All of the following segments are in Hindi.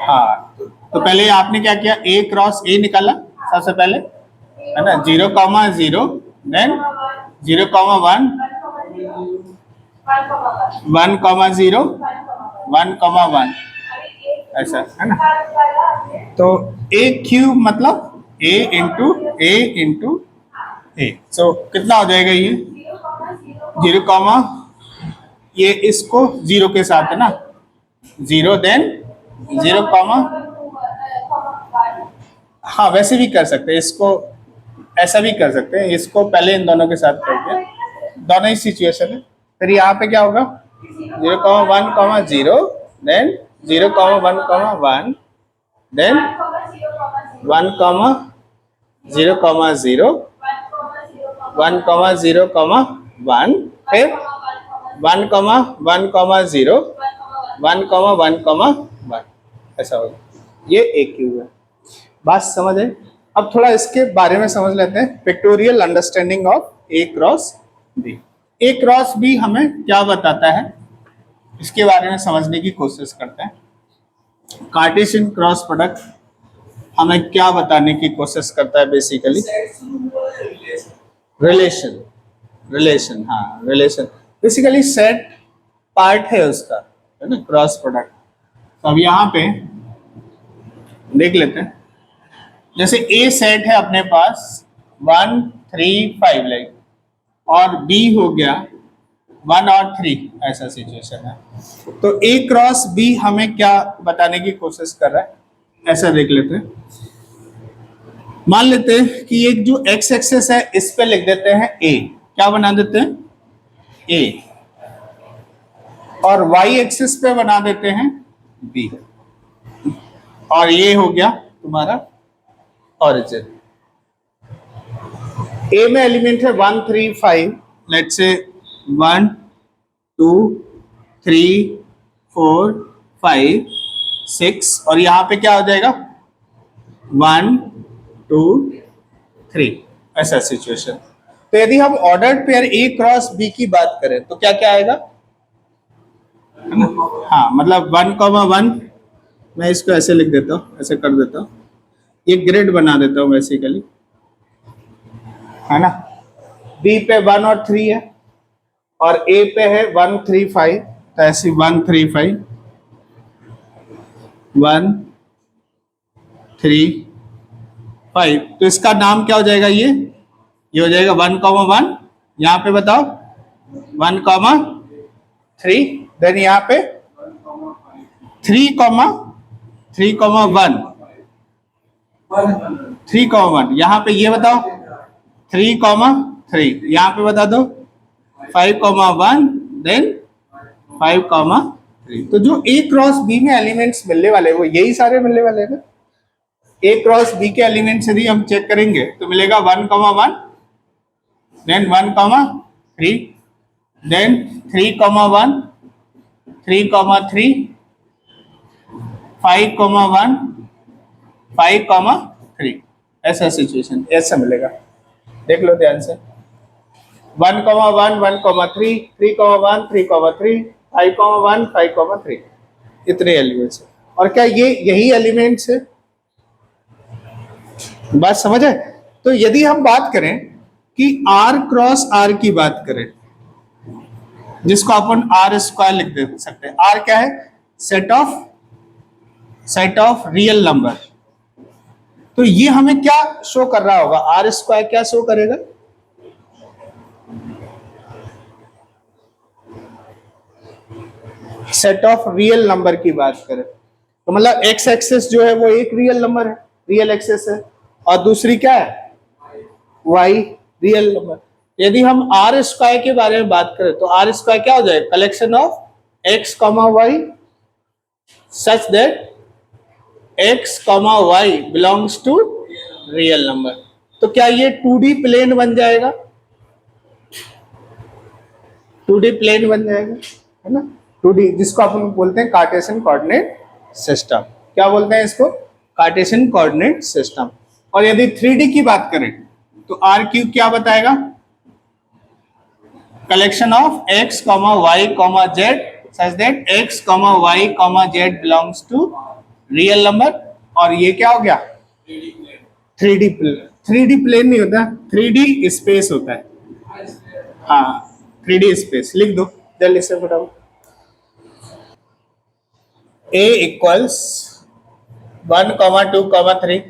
हाँ, तो पहले आपने क्या किया, ए क्रॉस ए निकाला सबसे पहले, है ना, 0,0, देन 0,1, 1,0, 1,1, ऐसा है ना। तो ए क्यूब मतलब ए इंटू ए, सो कितना हो जाएगा ये 0, ये इसको 0 के साथ है ना, 0 देन 0, हाँ वैसे भी कर सकते हैं इसको, ऐसा भी कर सकते हैं इसको, पहले इन दोनों के साथ करके, दोनों ही सिचुएशन है। फिर यहाँ पे क्या होगा 0,1, 0 देन 0,1, 1 देन 1, 0, 0 1, 0, 1 फिर 1, 1, 0 1, 1, 1, ऐसा होगा। ये ए क्यूब है। बात समझ है। अब थोड़ा इसके बारे में समझ लेते हैं, pictorial understanding of A cross B. A cross B हमें क्या बताता है, इसके बारे में समझने की कोशिश करते हैं। कार्टेशियन क्रॉस प्रोडक्ट हमें क्या बताने की कोशिश करता है, बेसिकली रिलेशन, हाँ रिलेशन, बेसिकली सेट पार्ट है उसका, है ना, क्रॉस प्रोडक्ट। तो अब यहाँ पे देख लेते हैं, जैसे ए सेट है अपने पास 1, 3, 5 लाइक, और बी हो गया 1 और 3, ऐसा सिचुएशन है। तो ए क्रॉस बी हमें क्या बताने की कोशिश कर रहा है, ऐसा देख लेते हैं। मान लेते हैं कि एक जो एक्स एक्सेस है इस पे लिख देते हैं ए, क्या बना देते हैं ए, और वाई एक्सिस पे बना देते हैं बी, और ये हो गया तुम्हारा ओरिजिन। ए में एलिमेंट है 1, 3, 5, लेट्स से 1, 2, 3, 4, 5, 6, और यहां पे क्या हो जाएगा 1, 2, 3, ऐसा सिचुएशन। तो यदि हम ordered pair A cross B की बात करें तो क्या क्या आएगा, हाँ मतलब 1,1, मैं इसको ऐसे लिख देता हूँ, ऐसे कर देता हूँ, ये ग्रिड बना देता हूँ बेसिकली, है ना। बी पे 1 और 3 है, और ए पे है 1, 3, 5, तो ऐसे 1, 3, 5, 1, 3, 5, तो इसका नाम क्या हो जाएगा, ये हो जाएगा 1,1, यहाँ पे बताओ 1, 3, देन यहाँ पे 3, 1, 3,1, यहाँ पे ये बताओ 3, 3, यहाँ पे बता दो 5,1, देन 5, 3। तो जो ए क्रॉस बी में एलिमेंट्स मिलने वाले वो यही सारे मिलने वाले हैं ना। ए क्रॉस बी के एलिमेंट्स यदि हम चेक करेंगे तो मिलेगा 1,1, देन 1, 3, देन 3,1, 3, 3, 5,1, 5, 3, ऐसा सिचुएशन, ऐसा मिलेगा। देख लो ध्यान से, 1,1, 1,3, 3,1, 3,3, 5,1, 5,3, इतने एलिमेंट्स है। और क्या ये यही एलिमेंट्स है, बात समझ है। तो यदि हम बात करें कि आर क्रॉस आर की बात करें, जिसको अपन आर स्क्वायर लिख दे सकते हैं, आर क्या है, सेट ऑफ रियल नंबर। तो ये हमें क्या शो कर रहा होगा, आर स्क्वायर क्या शो करेगा, सेट ऑफ रियल नंबर की बात करें तो मतलब एक्स एक्सेस जो है वो एक रियल नंबर है, रियल एक्सेस है, और दूसरी क्या है वाई रियल नंबर। यदि हम आर स्क्वायर के बारे में बात करें तो आर स्क्वायर क्या हो जाएगा, collection of x comma y such that x comma y belongs to real number. तो क्या ये 2D प्लेन बन जाएगा, 2D प्लेन बन जाएगा, है ना, 2D, जिसको अपन बोलते हैं कार्टेशियन कोऑर्डिनेट सिस्टम। क्या बोलते हैं इसको, कार्टेशियन कोऑर्डिनेट सिस्टम। और यदि 3D की बात करें तो आर क्यूब क्या बताएगा, collection of x comma y comma z such that x, y, z belongs to real number. और ये क्या हो गया? 3D plane. 3D प्लेन नहीं होता, 3D स्पेस होता है। हाँ, 3D स्पेस लिख दो जल्दी से फटाफट। a equals 1, 2, 3,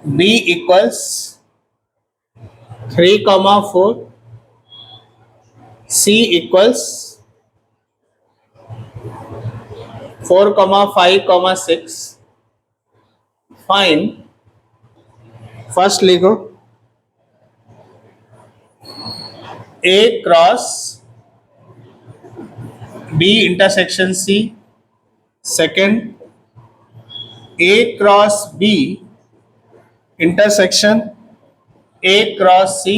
b equals 3, 4, c equals 4, 5, 6। Fine, first लिखो a cross b intersection c। Second, a cross b intersection a cross c।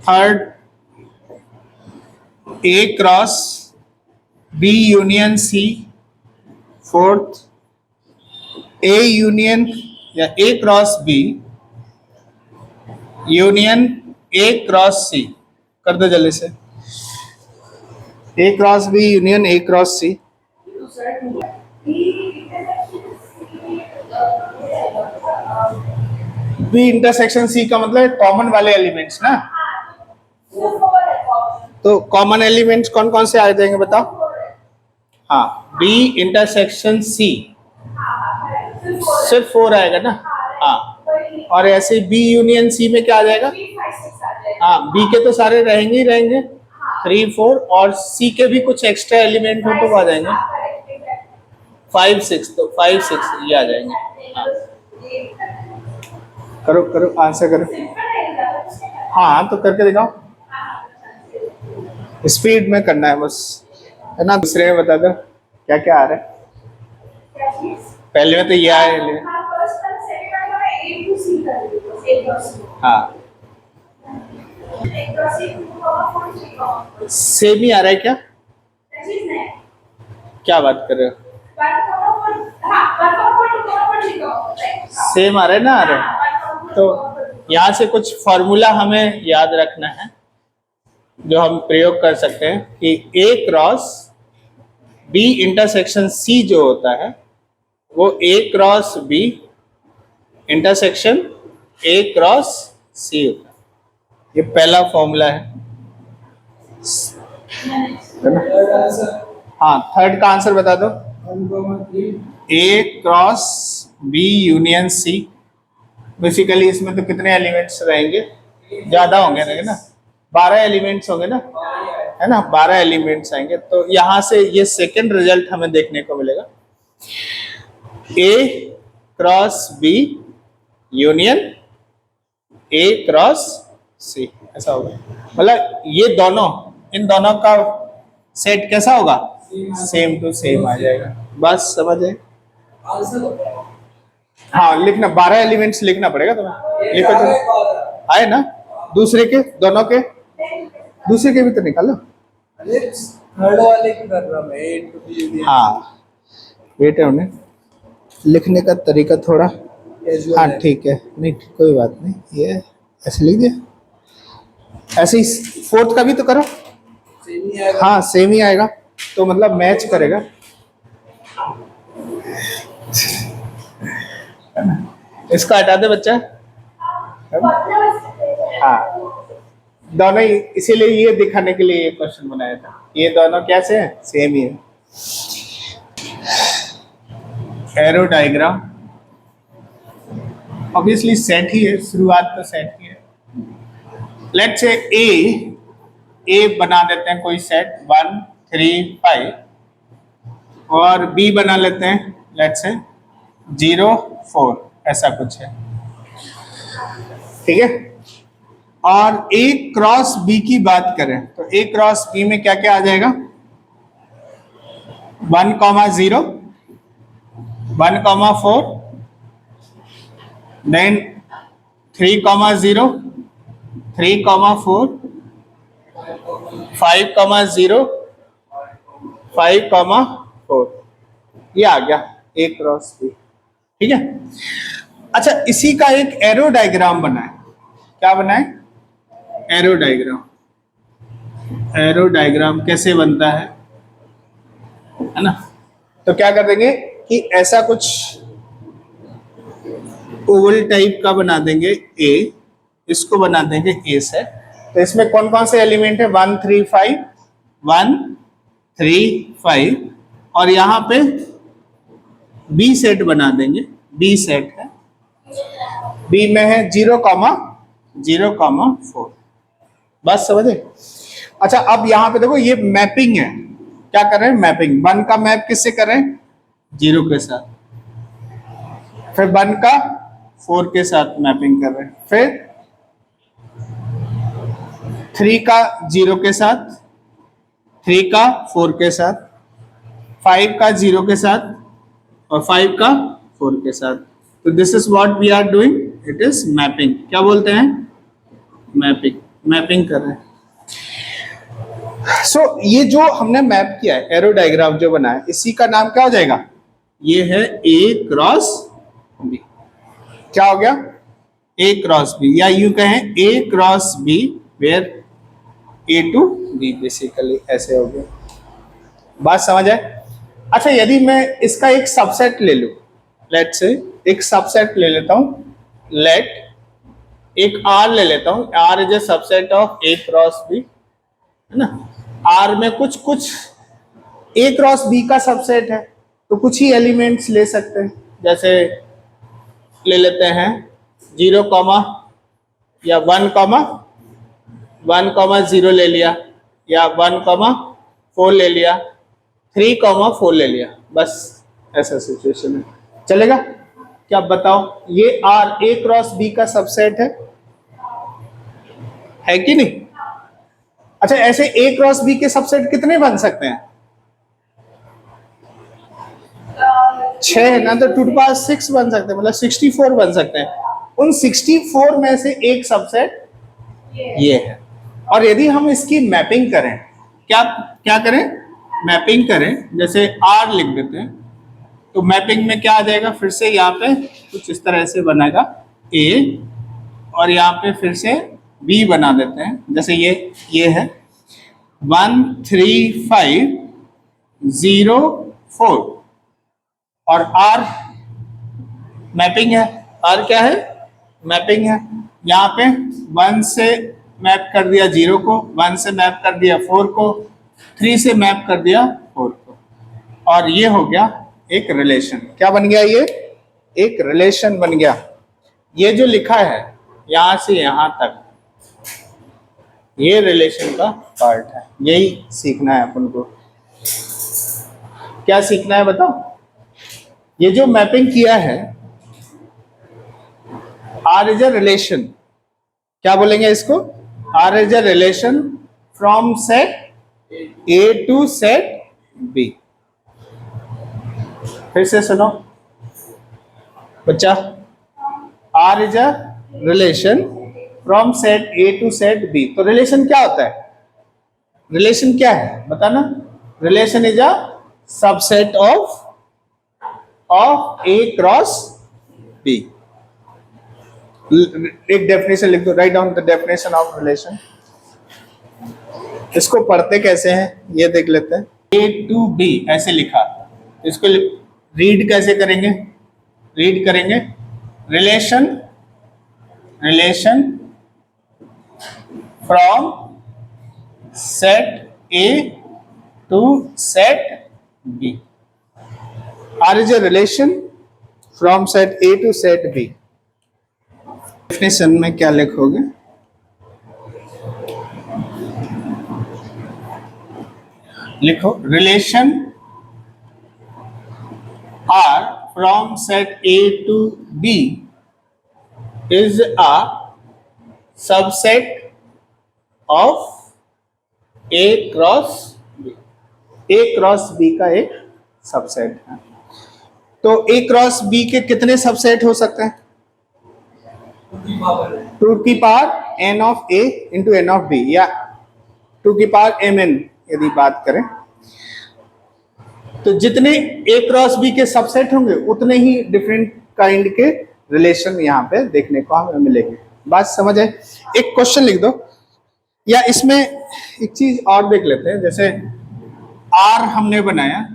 Third, a cross b union c। Fourth, a union या a cross b union a cross c। कर दो जल्दी से, a cross b union a cross c। b intersection c का मतलब कॉमन वाले एलिमेंट्स ना। तो कॉमन एलिमेंट्स कौन कौन से आ जाएंगे बताओ? हाँ, b इंटरसेक्शन c सिर्फ 4 आएगा ना। हाँ, और ऐसे b यूनियन c में क्या आ जाएगा? हाँ, b के तो सारे रहेंगे ही रहेंगे, 3, 4, और c के भी कुछ एक्स्ट्रा एलिमेंट हो तो आ जाएंगे 5, 6। तो 5, 6 ये आ जाएंगे। हाँ। करो करो, आंसर करो। हाँ तो करके दिखाओ, स्पीड में करना है बस, है ना। दूसरे में बता दो क्या क्या आ रहा है। पहले में तो ये आया है। हाँ, सेम ही आ रहा है क्या? क्या बात कर रहे हो? सेम आ रहा है ना, आ रहा है। तो यहाँ से कुछ फॉर्मूला हमें याद रखना है जो हम प्रयोग कर सकते हैं कि a cross b intersection c जो होता है वो a cross b intersection a cross c होता है। ये पहला फॉर्मूला है ना? हाँ, थर्ड का आंसर बता दो। a cross b union c। Basically इसमें तो कितने एलिमेंट्स रहेंगे? ज्यादा होंगे ना, 12 एलिमेंट्स होंगे ना, है ना, 12 एलिमेंट्स आएंगे। तो यहां से ये सेकंड रिजल्ट हमें देखने को मिलेगा, a cross b union a cross c, ऐसा होगा। मतलब ये दोनों, इन दोनों का सेट कैसा होगा? सेम टू सेम आ जाएगा। बस समझ आए? हाँ, लिखना 12 एलिमेंट्स लिखना पड़ेगा तुम्हें। लिखो तो आए ना, दूसरे के, दोनों के, दूसरे के भी तो निकालो। थर्ड वाले की कर रहा मैं। हाँ, वेट है उन्हें लिखने का तरीका थोड़ा। हाँ ठीक है, नहीं कोई बात नहीं, ये ऐसे लिख दिया। ऐसे ही फोर्थ का भी तो करो। हाँ सेम ही आएगा, तो मतलब मैच करेगा। इसका हटा दे बच्चा। हाँ, दोनों ही, इसीलिए ये दिखाने के लिए ये क्वेश्चन बनाया था। ये दोनों कैसे हैं? सेम ही है। एरो डायग्राम ऑब्वियसली सेट ही है, शुरुआत तो सेट ही है। लेट्स से ए बना देते हैं कोई सेट 1, 3, 5, और बी बना लेते हैं लेट्स से 0, 4, ऐसा कुछ है, ठीक है। और ए क्रॉस बी की बात करें तो ए क्रॉस बी में क्या क्या आ जाएगा? 1, 0, 1, 4, देन 3, 0, 3, 4, 5, 0, 5, 4, ये आ गया ए क्रॉस बी, ठीक है। अच्छा, इसी का एक एरो डायग्राम बना है। क्या बना है? Arrow diagram. एरो डायग्राम कैसे बनता है ना। तो क्या कर देंगे कि ऐसा कुछ ओवल टाइप का बना देंगे ए, इसको बना देंगे ए सेट। तो इसमें कौन कौन से एलिमेंट है, 1 3 5, 1 3 5, और यहाँ पे बी सेट बना देंगे, बी सेट है, बी में है 0, 0, 4। बात समझे। अच्छा अब यहाँ पे देखो ये मैपिंग है, क्या कर रहे हैं, मैपिंग। 1 का मैप किससे कर रहे हैं, 0 के साथ, फिर 1 का 4 के साथ मैपिंग कर रहे हैं, फिर 3 का 0 के साथ, 3 का 4 के साथ, 5 का 0 के साथ, और 5 का 4 के साथ। तो this is what we are doing, it is mapping. क्या बोलते हैं, मैपिंग, मैपिंग कर रहे हैं। सो ये जो हमने मैप किया है, एरो डायग्राम जो बना है, इसी का नाम क्या हो जाएगा, ये है ए क्रॉस बी। क्या हो गया, ए क्रॉस बी, या यूं कहें A cross B, where A to B, basically ऐसे हो गया। बात समझ आए। अच्छा यदि मैं इसका एक सबसेट ले लूं, लेट से एक सबसेट ले लेता हूं, लेट एक आर ले लेता हूं, R is a subset of A cross B, है ना। आर में कुछ कुछ ए क्रॉस बी का सबसेट है, तो कुछ ही एलिमेंट्स ले सकते हैं, जैसे ले लेते हैं 0, या 1, 0 ले लिया, या 1, 4 ले लिया, 3, 4 ले लिया, बस ऐसा सिचुएशन है, चलेगा क्या, बताओ। ये आर ए क्रॉस बी का सबसेट है कि नहीं। अच्छा ऐसे ए क्रॉस बी के सबसेट कितने बन सकते हैं, 6 है ना, तो 2 to power 6 बन सकते हैं, मतलब 64 बन सकते हैं। उन 64 में से एक सबसेट ये है। और यदि हम इसकी मैपिंग करें, क्या क्या करें, मैपिंग करें, जैसे आर लिख देते हैं, तो मैपिंग में क्या आ जाएगा, फिर से यहाँ पे कुछ इस तरह से बनेगा ए, और यहाँ पे फिर से बी बना देते हैं, जैसे ये है 1 3 5 0 4, और आर मैपिंग है, आर क्या है, मैपिंग है। यहाँ पे 1 से मैप कर दिया 0 को, 1 से मैप कर दिया 4 को, 3 से मैप कर दिया 4 को, और ये हो गया एक रिलेशन। क्या बन गया, ये एक रिलेशन बन गया। ये जो लिखा है यहां से यहां तक, ये रिलेशन का पार्ट है, यही सीखना है अपन को। क्या सीखना है बताओ। ये जो मैपिंग किया है, आर इज अ रिलेशन, क्या बोलेंगे इसको, R is a relation from set A to set B. फिर से सुनो बच्चा, R is a relation from set A to set B. तो रिलेशन क्या होता है, रिलेशन क्या है बताना। Relation is a subset of A cross B. एक डेफिनेशन लिख दो, write down the definition of relation. इसको पढ़ते कैसे हैं ये देख लेते हैं। ए टू बी ऐसे लिखा, इसको रीड कैसे करेंगे, रीड करेंगे relation from set A to set B. R is a relation from set A to set B. Definition में क्या लिखोगे, लिखो relation R from set A to B is a subset of A cross B. A cross B का एक सबसेट है। तो ए क्रॉस बी के कितने सबसेट हो सकते हैं, 2 की power n of a into n of b, या 2 की पावर mn यदि बात करें। तो जितने a क्रॉस b के सबसेट होंगे उतने ही डिफरेंट काइंड के रिलेशन यहाँ पे देखने को हमें मिलेंगे। बात समझ आए। एक क्वेश्चन लिख दो, या इसमें एक चीज और देख लेते हैं, जैसे आर हमने बनाया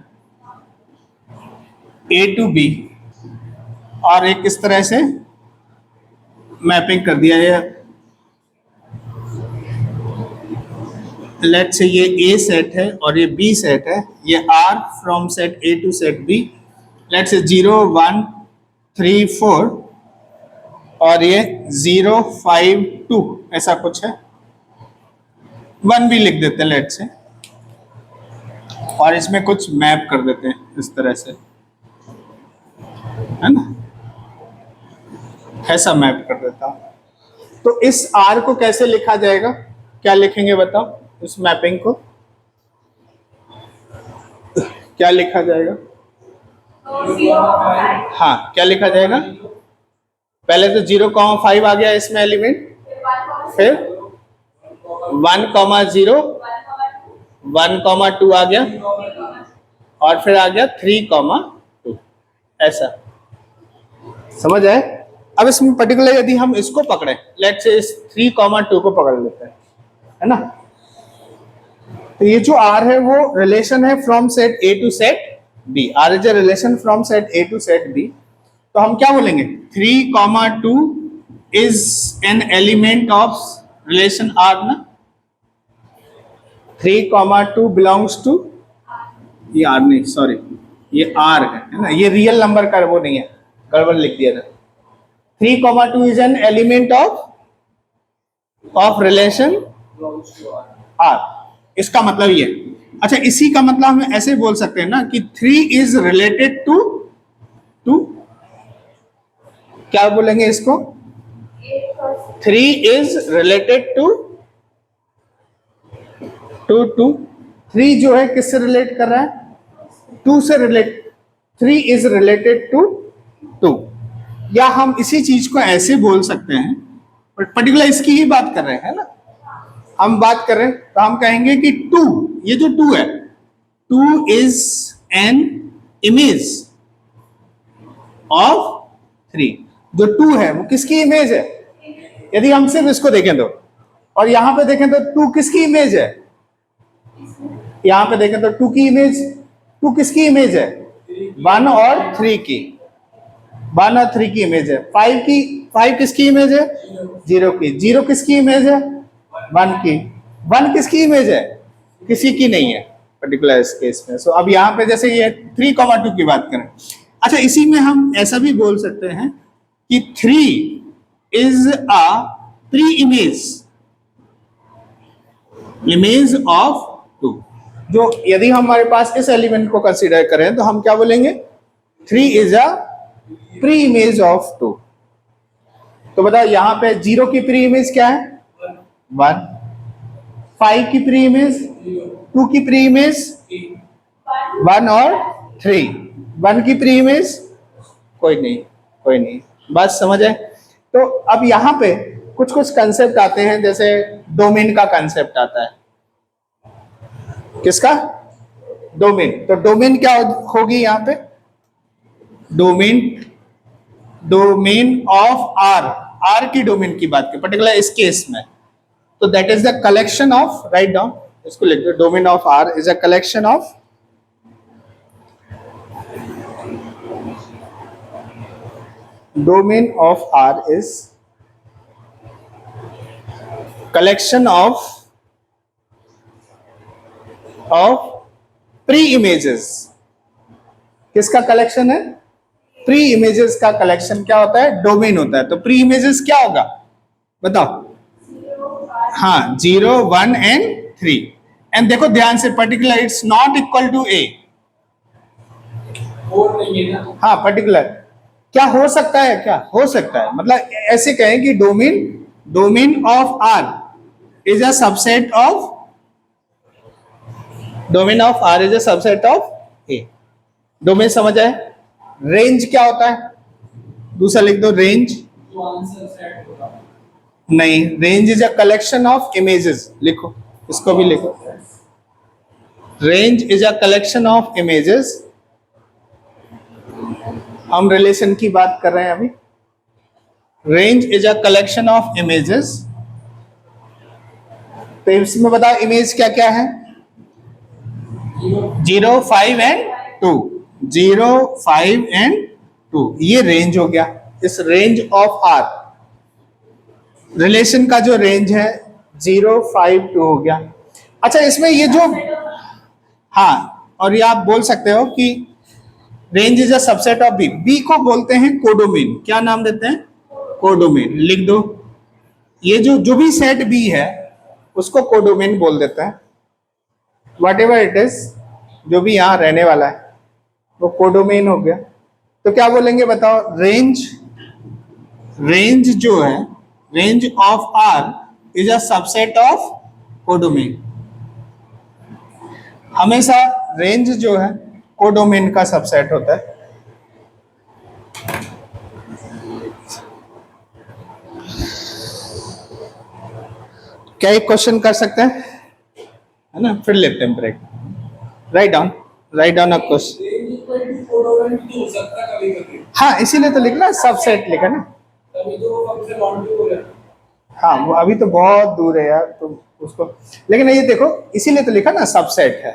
ए टू बी और एक इस तरह से मैपिंग कर दिया है। लेट से ये ए सेट है और ये बी सेट है, ये R from set A to set B, let say 0 1 3 4 और ये 0 5 2 ऐसा कुछ है, 1 भी लिख देते हैं लेट से, और इसमें कुछ मैप कर देते हैं इस तरह से, है ना, ऐसा मैप कर देता हूं। तो इस आर को कैसे लिखा जाएगा, क्या लिखेंगे बताओ, इस मैपिंग को क्या लिखा जाएगा? हाँ, क्या लिखा जाएगा? पहले तो 0,5 आ गया इसमें एलिमेंट, फिर 1,0 1,2 आ गया, और फिर आ गया 3,2, ऐसा समझ आए? अब इसमें पर्टिकुलर यदि हम इसको पकड़े, लेट से इस 3,2 को पकड़ लेते हैं, है ना, तो ये जो R है वो रिलेशन है from set A to set B। R is a relation from set A to set B। तो हम क्या बोलेंगे, 3,2 is an element of relation R ना, 3,2 बिलोंग्स टू, ये R नहीं, सॉरी ये R है ना, ये रियल नंबर का वो नहीं है, गड़बड़ लिख दिया था। 3,2 is an element of relation R। इसका मतलब ये, अच्छा इसी का मतलब हम ऐसे बोल सकते हैं ना कि 3 इज रिलेटेड टू क्या बोलेंगे इसको, 3 इज रिलेटेड टू 3 जो है किससे रिलेट कर रहा है, 2 से रिलेट, 3 इज रिलेटेड टू 2। या हम इसी चीज को ऐसे बोल सकते हैं, पर्टिकुलर इसकी ही बात कर रहे हैं ना, हम बात कर रहे हैं, तो हम कहेंगे कि 2, ये जो 2 है, 2 इज एन इमेज ऑफ 3। जो 2 है वो किसकी इमेज है, यदि हम सिर्फ इसको देखें तो, और यहां पे देखें तो 2 किसकी इमेज है, यहां पे देखें तो 2 की इमेज, 2 किसकी इमेज है, 1 और 3 की, 1 और 3 की इमेज है। 5 किसकी इमेज है, 0 की, 0 किसकी इमेज है, 1 की, 1 किसकी इमेज है, किसी की नहीं है पर्टिकुलर इस केस में। सो अब यहाँ पे जैसे ये 3,2 की बात करें, अच्छा इसी में हम ऐसा भी बोल सकते हैं कि 3 is a pre image of 2। जो यदि हमारे पास इस एलिमेंट को कंसीडर करें तो हम क्या बोलेंगे, 3 is a pre image of 2। तो बताओ यहाँ पे 0 की प्री इमेज क्या है, 1, 5 की प्री इमेज, 2 की प्री इमेज 1 और 3, 1 की प्री इमेज कोई नहीं, बस समझ आए? तो अब यहाँ पे कुछ कंसेप्ट आते हैं, जैसे डोमेन का कंसेप्ट आता है, किसका, डोमेन। तो डोमेन क्या होगी यहाँ पे, डोमेन ऑफ R की डोमेन की बात करें पर्टिकुलर इस केस में, तो that is the collection of, write down, इसको लिख दो, domain of R is a collection of domain of R is collection of pre images. किसका कलेक्शन है, प्री इमेजेस का कलेक्शन क्या होता है, डोमेन होता है। तो प्री इमेजेस क्या होगा बताओ, हाँ 0 1 एंड 3। एंड देखो ध्यान से, particular it's not equal to A, हाँ पर्टिकुलर क्या हो सकता है, क्या हो सकता है, मतलब ऐसे कहें कि domain of R is a subset of, domain of R is a subset of A। Domain समझ आए? रेंज क्या होता है, दूसरा लिख दो, रेंज नहीं, range is a collection of images, लिखो इसको भी लिखो, range is a collection of images. हम रिलेशन की बात कर रहे हैं अभी, range is a collection of images तो इसमें बताओ इमेज क्या क्या है? 0, 5 एंड 2। 0, 5 एंड 2 ये रेंज हो गया। इस रेंज ऑफ आर रिलेशन का जो रेंज है 0, 5, 2 हो गया। अच्छा इसमें ये जो, हाँ, और ये आप बोल सकते हो कि range is a subset of B. B को बोलते हैं कोडोमेन। क्या नाम देते हैं? कोडोमेन। लिख दो, ये जो जो भी सेट बी है उसको कोडोमेन बोल देते हैं। वट एवर इट इज, जो भी यहां रहने वाला है वो कोडोमेन हो गया। तो क्या बोलेंगे बताओ? रेंज, रेंज जो है, range of R is a subset of codomain. हमेशा रेंज जो है कोडोमेन का सबसेट होता है। क्या एक क्वेश्चन कर सकते हैं, है ना? फिर लेते हैं break. Write down, write down a question. Range equal to codomain हो सकता है कभी कभी। हाँ इसीलिए तो लिखना सबसेट लिखा ना। तभी तो वो फंक्शन बाउंड्री हो जाता है। हाँ वो अभी तो बहुत दूर है यार, तो उसको, लेकिन ये देखो इसीलिए तो लिखा ना सबसेट है,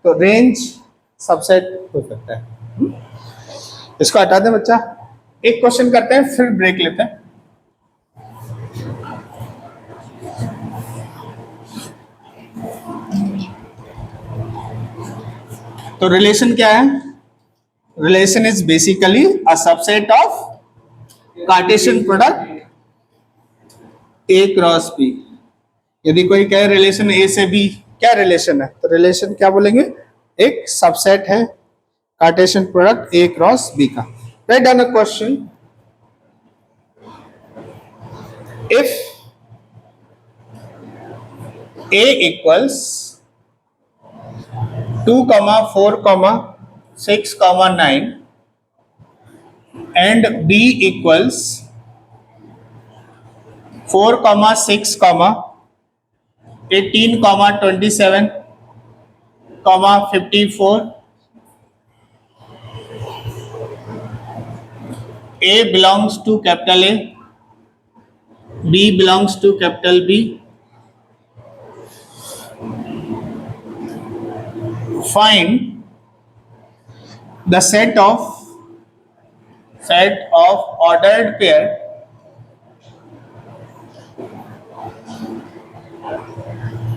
तो रेंज सबसेट हो सकता है। इसको हटा दें बच्चा। एक क्वेश्चन करते हैं फिर ब्रेक लेते हैं। तो रिलेशन क्या है? Relation is basically a subset of Cartesian product A cross B. यदि कोई कहे रिलेशन ए से बी क्या रिलेशन है, तो रिलेशन क्या बोलेंगे? एक सबसेट है Cartesian product A cross B का। Write down a question. If A equals 2, 4, 6, 9 and b equals 4, 6, 18, 27, 54, a belongs to capital A, b belongs to capital B. Find the set of ordered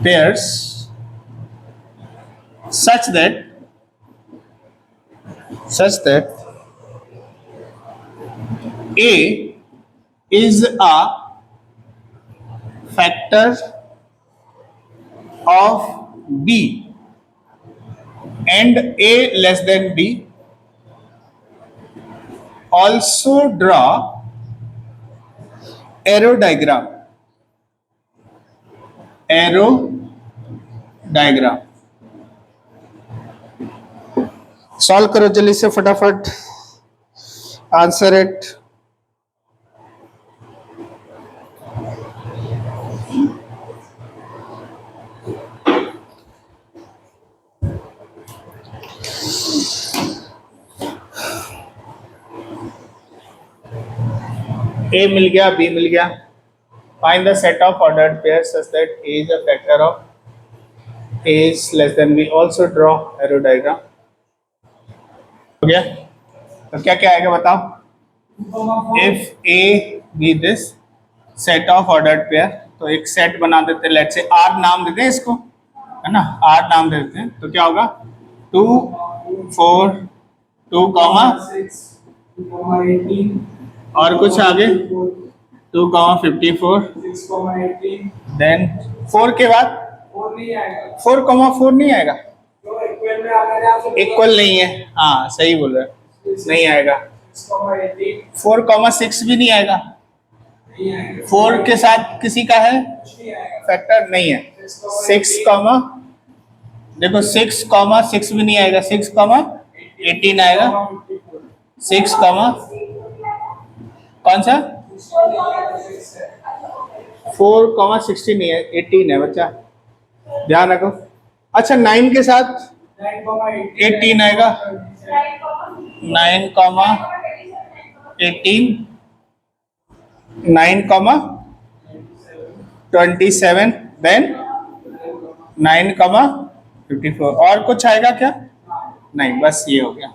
pairs such that A is a factor of B and A less than B. Also draw arrow diagram. Solve करो जल्दी से फटाफट, आंसर इट। ए मिल गया, बी मिल गया। Find the set of ordered pair such that A is a factor of A is less than B. Also draw arrow diagram. हो गया? तो क्या क्या आएगा बताओ? If A B this set of ordered pair, तो एक सेट बना देते हैं, लेट्स से आर नाम देते हैं इसको, है ना? आर नाम दे देते हैं। तो क्या होगा? 2, 4, 2, 6, 18 और कुछ आगे 2, 54, 6, 18 देन 4 के बाद 4 नहीं आएगा। 4, 4 नहीं आएगा, तो इक्वल में आना है आपको। इक्वल नहीं है। हाँ सही बोल रहे हो, नहीं आएगा। 6, 4, 6 भी नहीं आएगा। नहीं आएगा। 4 के साथ किसी का है कुछ नहीं आएगा। फैक्टर? नहीं है। 6, देखो 6, 6 भी नहीं आएगा। 6, 18 आएगा। 6, कौन सा? 4, 16 नहीं है, 18 है बच्चा, ध्यान रखो। अच्छा 9 के साथ 18 आएगा। 9, 18, 9, 27, देन 9,54। और कुछ आएगा क्या? नहीं, बस ये हो गया।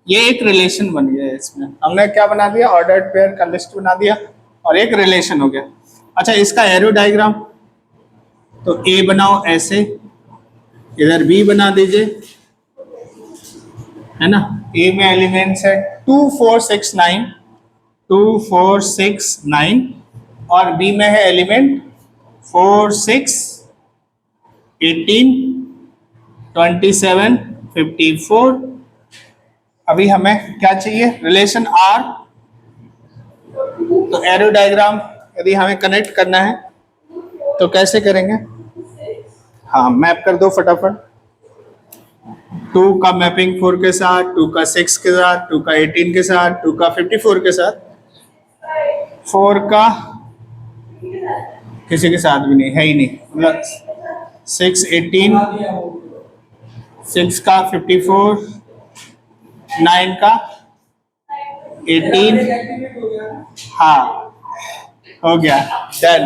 ये एक रिलेशन बन गया है। इसमें हमने क्या बना दिया? ऑर्डर्ड पेयर का लिस्ट बना दिया और एक रिलेशन हो गया। अच्छा, इसका एरो डायग्राम तो ए बनाओ ऐसे, इधर बी बना दीजिए, है ना। ए में एलिमेंट्स है 2 4 6 9, 2 4 6 9, और बी में है एलिमेंट 4 6 18 27 54। अभी हमें क्या चाहिए? Relation R. तो एरो डायग्राम यदि हमें कनेक्ट करना है तो कैसे करेंगे? हाँ, मैप कर दो फटाफट। 2 का मैपिंग 4 के साथ, 2 का 6 के साथ, 2 का 18 के साथ, 2 का 54 के साथ, 4 का किसी के साथ भी नहीं है ही नहीं, मतलब 6 18, 6 का 54, 9 का 18। हाँ, हो गया, done.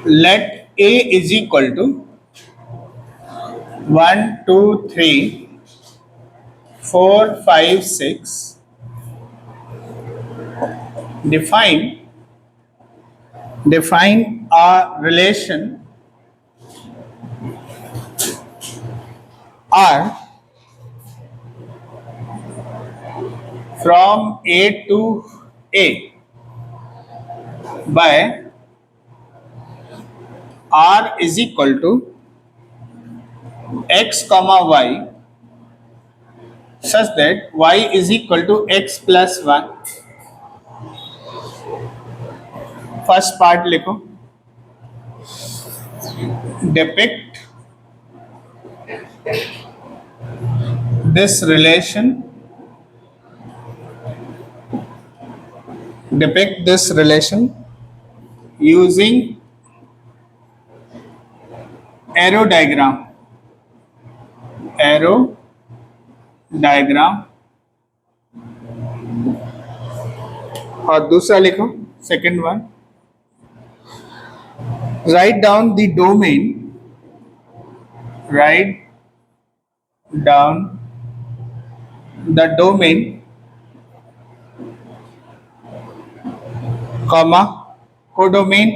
Let A is equal to 1 2 3 4 5 6। define a relation R from A to A by R is equal to x comma y such that y is equal to x plus 1। First part लिखो, depict this relation using arrow diagram। और दूसरा लिखो, second one, write down the domain, comma codomain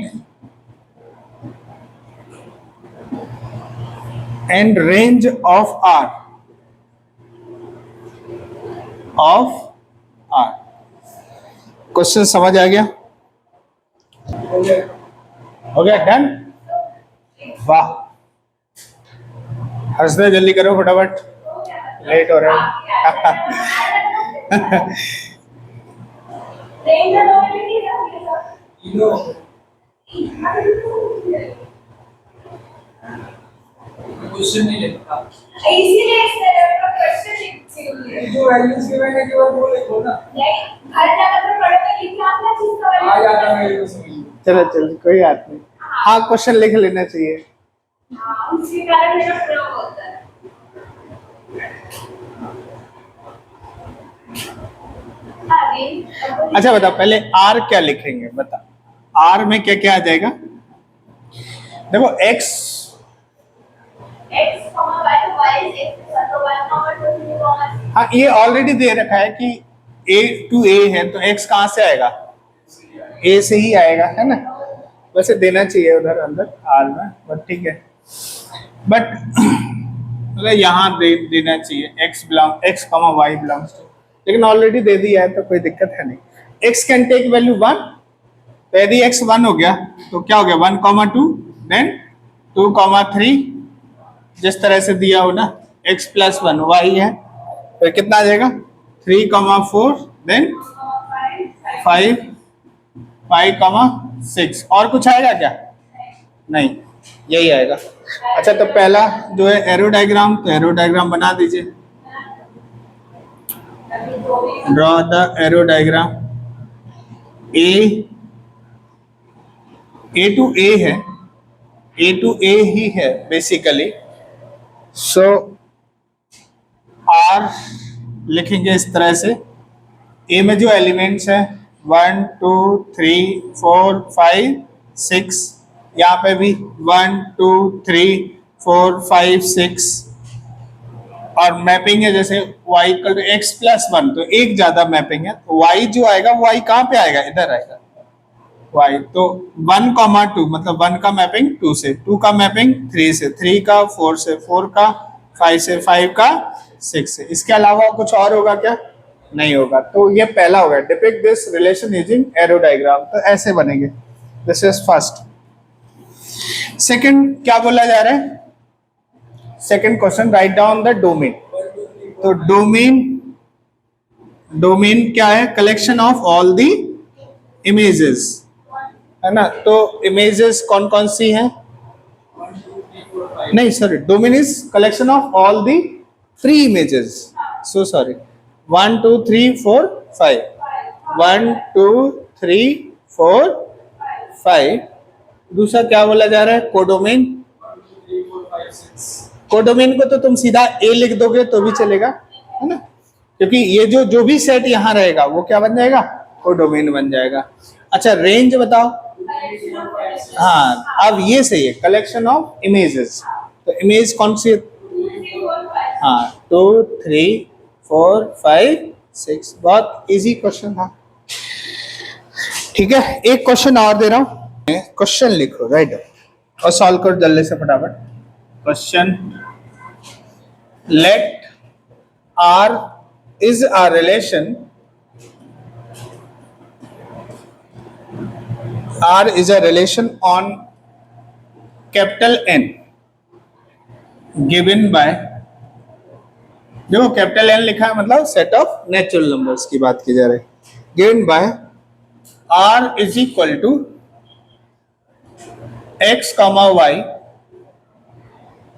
and range of R question समझ आ गया? हो गया, डन। वाह, हंस दे, जल्दी करो फटाफट, लेट हो रहा है। क्वेश्चन नहीं लिखा, इसीलिए इस तरह का क्वेश्चन लिखती जो वैल्यूज के मैंने केवल वो लिखो ना, नहीं हर जगह पर पढ़ोगे लिखना क्या चीज का आ जाता है मेरे को समझ में। चलो कोई बात नहीं। हाँ, क्वेश्चन लिख लेना चाहिए। हाँ, उसी कारण मेरा प्रयोग होता है। अच्छा बता, पहले आर क्या लिखेंगे? बता, आर में क्या क्या आ जाएगा? देखो x, हाँ ये ऑलरेडी दे रखा है कि a to a है, तो x कहाँ से आएगा? a से ही आएगा, है ना। वैसे देना चाहिए उधर अंदर r में, बट ठीक है, बट मतलब यहाँ देना चाहिए x comma y belongs to, लेकिन ऑलरेडी दे दिया है तो कोई दिक्कत है नहीं। x कैन टेक वैल्यू 1, तो यदि x 1 हो गया तो क्या हो गया? 1 2, देन 2 3, जिस तरह से दिया हो ना, x plus 1 y है, तो कितना आ जाएगा? 3 4, देन 5 6। और कुछ आएगा क्या? नहीं, यही आएगा। अच्छा, तो पहला जो है एरो डायग्राम, तो एरो डायग्राम बना दीजिए। Draw the arrow diagram. A to A है, ए टू ए ही है बेसिकली, सो आर लिखेंगे इस तरह से। ए में जो एलिमेंट्स है 1 2 3 4 5 6, यहाँ पे भी 1 2 3 4 5 6 और मैपिंग है जैसे y equal to x plus 1, तो एक ज्यादा मैपिंग है, तो y जो आएगा वो y कहाँ पे आएगा, इधर आएगा y। तो 1,2 मतलब 1 का मैपिंग 2 से, 2 का मैपिंग 3 से, 3 का 4 से, 4 का 5 से, 5 का 6 से। इसके अलावा कुछ और होगा क्या, नहीं होगा। तो ये पहला होगा, depict this relation using arrow diagram, तो ऐसे बनेंगे। This is first. सेकंड क्या बोला जा रहा है, second question, right down the domain. तो डोमेन क्या है, collection of all the images, है ना। तो इमेजेस कौन कौन सी हैं, नहीं sorry, domain is collection of all the 3 images, so sorry, 1 2 3 4 5, 1 2 3 4 5। दूसरा क्या बोला जा रहा है, कोडोमेन। कोडोमेन को तो तुम सीधा ए लिख दोगे तो भी चलेगा, है ना, क्योंकि ये जो भी सेट यहाँ रहेगा वो क्या बन जाएगा, कोडोमेन बन जाएगा। अच्छा रेंज बताओ, हाँ अब ये सही है, कलेक्शन ऑफ इमेजेस। तो इमेज कौन सी है, हाँ 2 3 4 5 6, बहुत इजी क्वेश्चन था। ठीक है, एक क्वेश्चन और दे रहा हूं, क्वेश्चन लिखो राइट और सॉल्व करो जल्दी से फटाफट। Question, let R is a relation, R is a relation on capital N given by, देखो कैपिटल N लिखा है मतलब सेट ऑफ नेचुरल नंबर्स की बात की जा रही है, given by R is equal to x comma y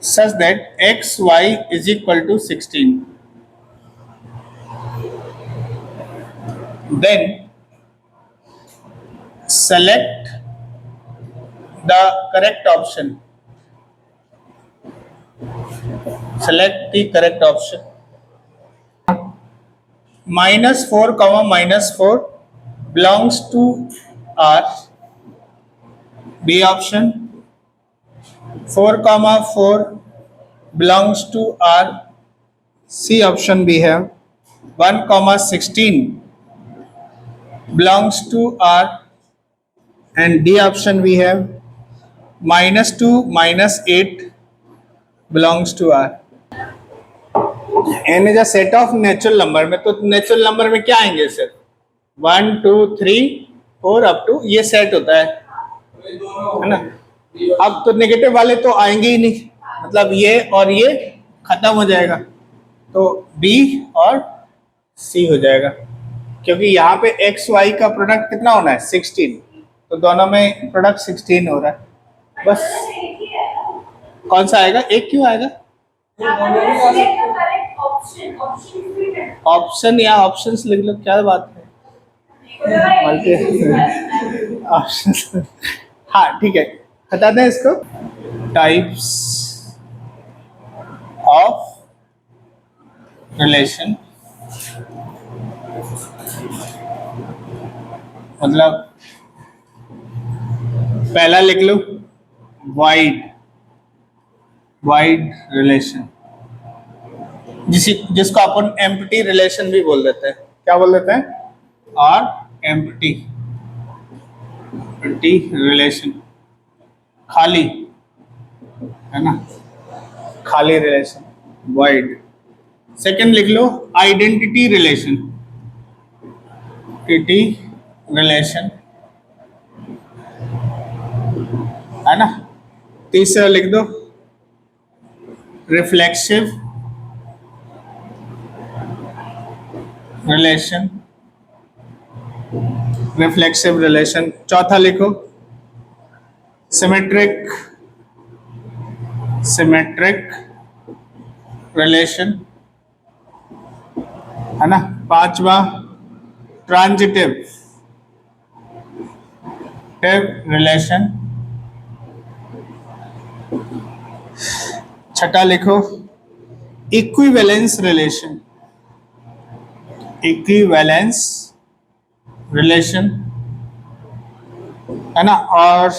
such that x y is equal to 16, then select the correct option, select the correct option, -4 comma -4 belongs to R, B option, 4 comma 4 belongs to R, C option we have, 1 comma 16 belongs to R, and D option we have, -2 -8 belongs to R। n is a set of natural number में, तो नेचुरल नंबर में क्या आएंगे सर, 1 2 3 4 अप टू, ये सेट होता है ना। अब तो नेगेटिव वाले तो आएंगे ही नहीं, मतलब ये और ये खत्म हो जाएगा, तो B और C हो जाएगा, क्योंकि यहाँ पे एक्स वाई का प्रोडक्ट कितना होना है 16, तो दोनों में प्रोडक्ट 16 हो रहा है। बस कौन सा आएगा, एक क्यों आएगा, ऑप्शन या ऑप्शंस लिख लो, क्या बात है, ऑप्शन। हाँ ठीक है, बता दें इसको, टाइप्स ऑफ रिलेशन, मतलब पहला लिख लो वाइड रिलेशन, जिसको अपन एम्प्टी रिलेशन भी बोल देते हैं, क्या बोल देते हैं, और एम्प्टी रिलेशन, खाली, है ना, खाली रिलेशन, वाइड। सेकंड लिख लो आइडेंटिटी रिलेशन, है ना। तीसरा लिख दो रिफ्लेक्सिव रिलेशन, चौथा लिखो सिमेट्रिक रिलेशन, है ना। पांचवा ट्रांजिटिव रिलेशन, छठा लिखो इक्विवेलेंस रिलेशन, है ना। और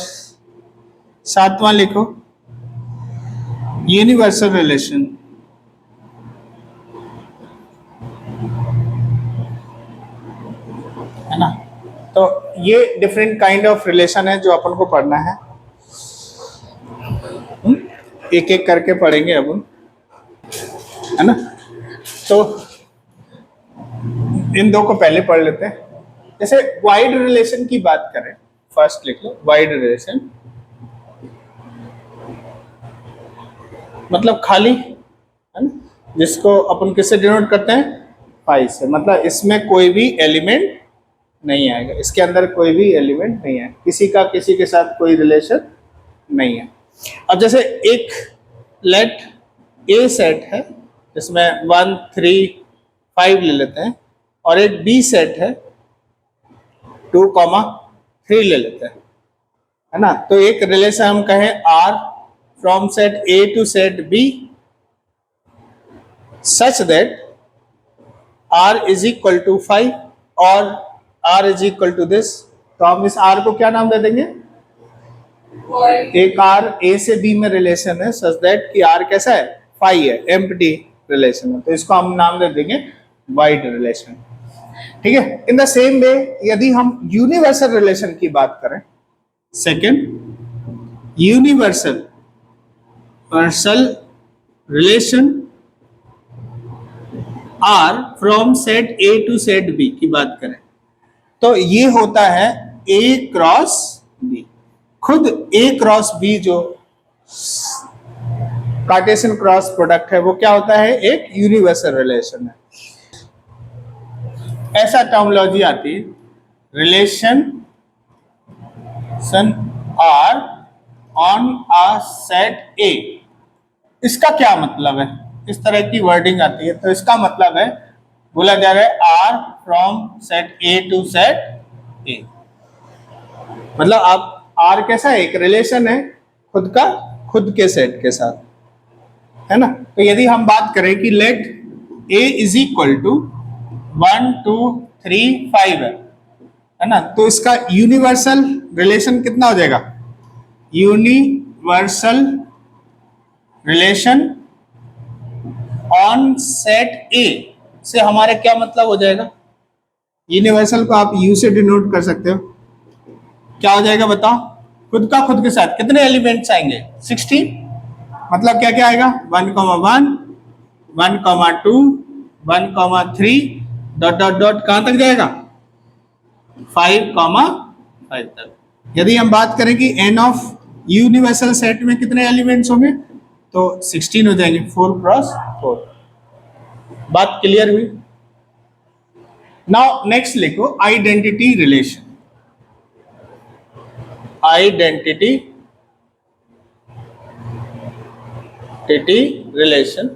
सातवां लिखो, यूनिवर्सल रिलेशन। है ना, तो ये डिफरेंट काइंड ऑफ रिलेशन है जो अपन को पढ़ना है। एक एक करके पढ़ेंगे अपन, है ना। तो इन दो को पहले पढ़ लेते हैं। जैसे वाइड रिलेशन की बात करें, फर्स्ट लिख लो वाइड रिलेशन, मतलब खाली, है ना, जिसको अपन किससे डिनोट करते हैं, फाई से। मतलब इसमें कोई भी एलिमेंट नहीं आएगा, इसके अंदर कोई भी एलिमेंट नहीं है, किसी का किसी के साथ कोई रिलेशन नहीं है। अब जैसे एक लेट ए सेट है जिसमें 1 3 5 ले लेते हैं, और एक बी सेट है 2 3 ले लेते हैं, है ना। तो एक रिलेशन हम कहें R from set A to set B such that R is equal to 5 और R is equal to this. तो हम इस आर को क्या नाम दे देंगे, एक आर ए से बी में रिलेशन है सच दैट कि आर कैसा है, 5 है, एम्प्टी रिलेशन है, तो इसको हम नाम दे देंगे वाइड रिलेशन। ठीक है। इन द सेम वे यदि हम यूनिवर्सल रिलेशन की बात करें, second universal relation R from set A to set B की बात करें, तो ये होता है ए क्रॉस बी। खुद ए क्रॉस बी जो कार्टेशियन क्रॉस प्रोडक्ट है वो क्या होता है, एक यूनिवर्सल रिलेशन है। ऐसा टर्मिनोलॉजी आती है, relation R on a set A. इसका क्या मतलब है, इस तरह की वर्डिंग आती है, तो इसका मतलब है, बोला जा रहा है R from set A to set A. मतलब आप आर कैसा है, एक रिलेशन है खुद का खुद के सेट के साथ, है ना। तो यदि हम बात करें कि let A is equal to 1 2 3 5 है ना, तो इसका यूनिवर्सल रिलेशन कितना हो जाएगा, यूनिवर्सल रिलेशन ऑन सेट ए से हमारे क्या मतलब हो जाएगा, यूनिवर्सल को आप यू से डिनोट कर सकते हो, क्या हो जाएगा बताओ, खुद का खुद के साथ कितने एलिमेंट्स आएंगे, 16। मतलब क्या क्या आएगा, 1 1 1 2 1 3 डॉट डॉट डॉट कहां तक जाएगा, 5 5 तक। यदि हम बात करें कि एन ऑफ यूनिवर्सल सेट में कितने एलिमेंट्स होंगे, तो 16 हो जाएंगे, 4 क्रॉस 4। बात क्लियर हुई। नाउ नेक्स्ट लिखो identity relation. Identity relation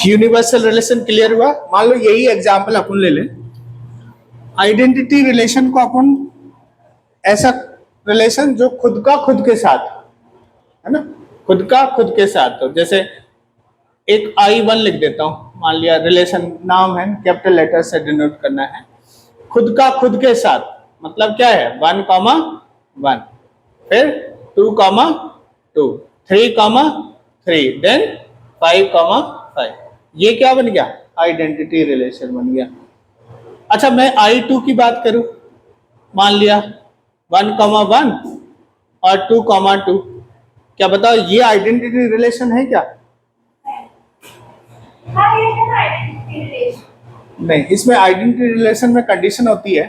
universal relation clear हुआ। मान लो यही एग्जांपल अपन ले लें, आइडेंटिटी रिलेशन को अपन ऐसा रिलेशन जो खुद का खुद के साथ, है ना, खुद का खुद के साथ। तो जैसे एक I1 लिख देता हूं, मान लिया रिलेशन नाम है, कैपिटल लेटर से डिनोट करना है, खुद का खुद के साथ मतलब क्या है, 1 1 फिर 2 2 3 3 देन 5 5। ये क्या बन गया, आइडेंटिटी रिलेशन बन गया। अच्छा मैं I2 की बात करूं, मान लिया 1 1 और 2 2, क्या बताओ ये आइडेंटिटी रिलेशन है क्या, हाँ ये है ना आइडेंटिटी रिलेशन। नहीं। इसमें आइडेंटिटी रिलेशन में कंडीशन होती है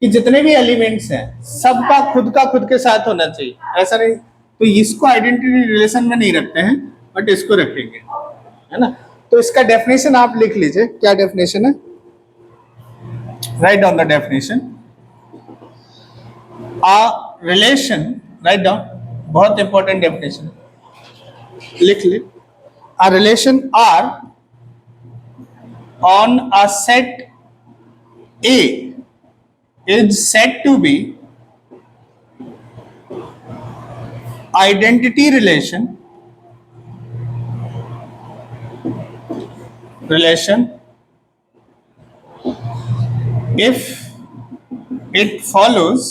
कि जितने भी एलिमेंट्स हैं सबका खुद का खुद के साथ होना चाहिए, ऐसा नहीं। तो इसको आइडेंटिटी रिलेशन में नहीं रखते हैं, बट इसको रखेंगे, है ना। तो इसका डेफिनेशन आप लिख लीजिए, क्या डेफिनेशन है, write down the definition. A relation, write down, बहुत इंपॉर्टेंट डेफिनेशन लिख ले। A relation R on a set A is said to be identity relation if it follows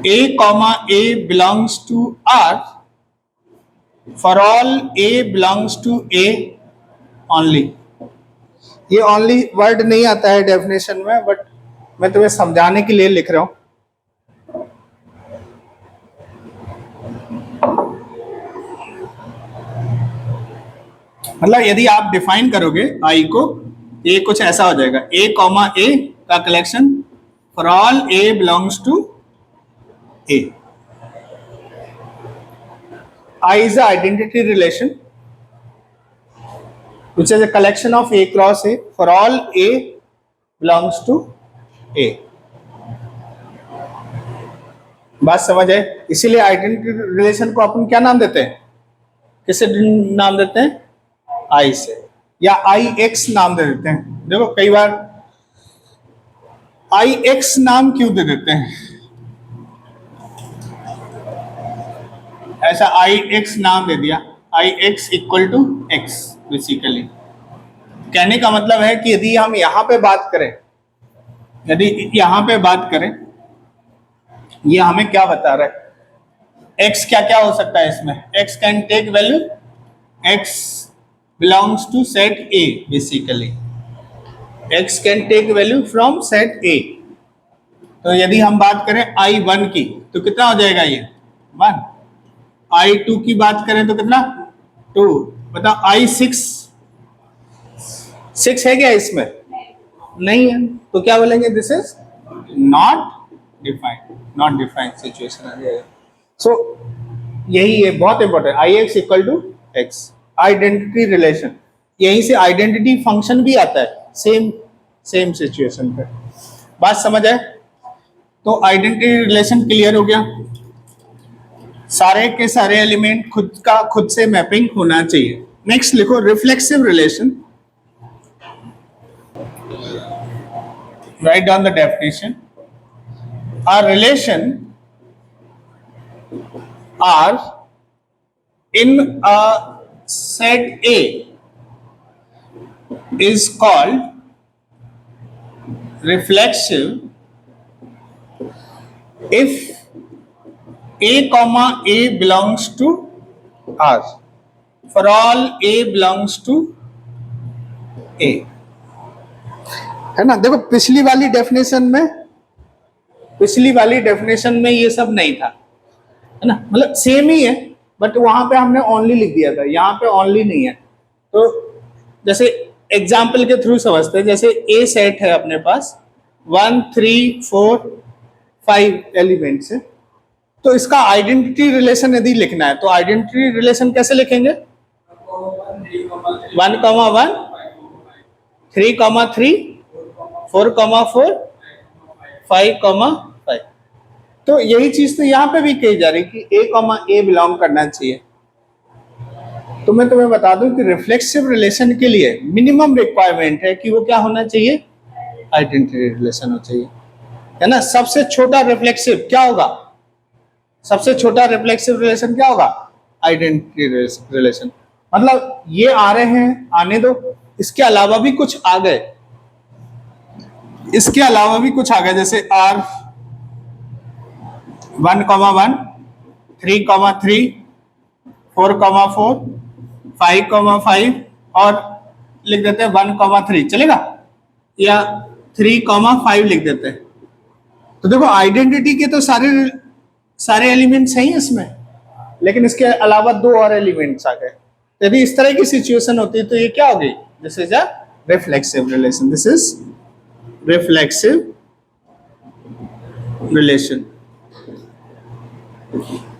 a comma a belongs to R for all a belongs to a only. ये only वर्ड नहीं आता है डेफिनेशन में, बट मैं तुम्हें समझाने के लिए लिख रहा हूं. मतलब यदि आप डिफाइन करोगे आई को, ये कुछ ऐसा हो जाएगा, ए कॉमा ए का collection for all A belongs to A. I is identity relation which is a collection of A cross A for all A belongs to A. बात समझ है? इसीलिए आइडेंटिटी रिलेशन को अपन क्या नाम देते हैं? किससे नाम देते हैं? आई से, या आई एक्स नाम दे देते हैं. देखो कई बार आई एक्स नाम क्यों दे देते हैं? ऐसा आई एक्स नाम दे दिया, I X equal to X. Basically कहने का मतलब है कि यदि हम यहां पे बात करें, यदि यहां पे बात करें, ये हमें क्या बता रहा है? x क्या क्या हो सकता है इसमें? x can take value, x belongs to set A. Basically x can take value from set A. तो यदि हम बात करें I1 की तो कितना हो जाएगा? ये 1. I2 की बात करें तो कितना? 2. बताओ I6 6 है क्या इसमें? नहीं है. तो क्या बोलेंगे? This is not defined, not defined situation आ जाएगा. सो यही है बहुत important. I X equal to X, identity relation. यहीं से आइडेंटिटी फंक्शन भी आता है सेम सिचुएशन पे. बात समझ आए? तो आइडेंटिटी रिलेशन क्लियर हो गया. सारे के सारे एलिमेंट खुद से मैपिंग होना चाहिए. नेक्स्ट लिखो reflexive relation. Write down the definition. A relation R in a set A is called reflexive if A comma A belongs to R for all A belongs to A. है ना? देखो पिछली वाली डेफिनेशन में ये सब नहीं था, है ना? मतलब सेम ही है, बट वहां पे हमने ओनली लिख दिया था, यहाँ पे ओनली नहीं है. तो जैसे एग्जाम्पल के थ्रू समझते हैं. जैसे ए सेट है अपने पास 1 3 4 5 एलिमेंट्स है. तो इसका आइडेंटिटी रिलेशन यदि लिखना है तो आइडेंटिटी रिलेशन कैसे लिखेंगे? 1 कॉमा 1, 3 कॉमा 3, 4 कॉमा 4, 5 कॉमा 5. तो यही चीज तो यहाँ पे भी कही जा रही कि ए कॉमा ए बिलोंग करना चाहिए. तो मैं तुम्हें बता दूं कि रिफ्लेक्सिव रिलेशन के लिए मिनिमम रिक्वायरमेंट है कि वो क्या होना चाहिए? आइडेंटिटी रिलेशन होना चाहिए, है ना? सबसे छोटा रिफ्लेक्सिव क्या होगा? सबसे छोटा रिफ्लेक्सिव रिलेशन क्या होगा? Identity relation. मतलब ये आ रहे हैं, आने दो, इसके अलावा भी कुछ आ गए, इसके अलावा भी कुछ आ गया. जैसे R 1 comma 1, 3 comma 3, 4 comma 4, 5 comma 5 और लिख देते हैं 1 कॉमा 3. चलेगा? या 3 कॉमा 5 लिख देते हैं. तो देखो आइडेंटिटी के तो सारे एलिमेंट्स हैं इसमें, लेकिन इसके अलावा 2 और एलिमेंट्स आ गए. यदि इस तरह की सिचुएशन होती है तो ये क्या हो गई? This is a reflexive relation. This is reflexive relation.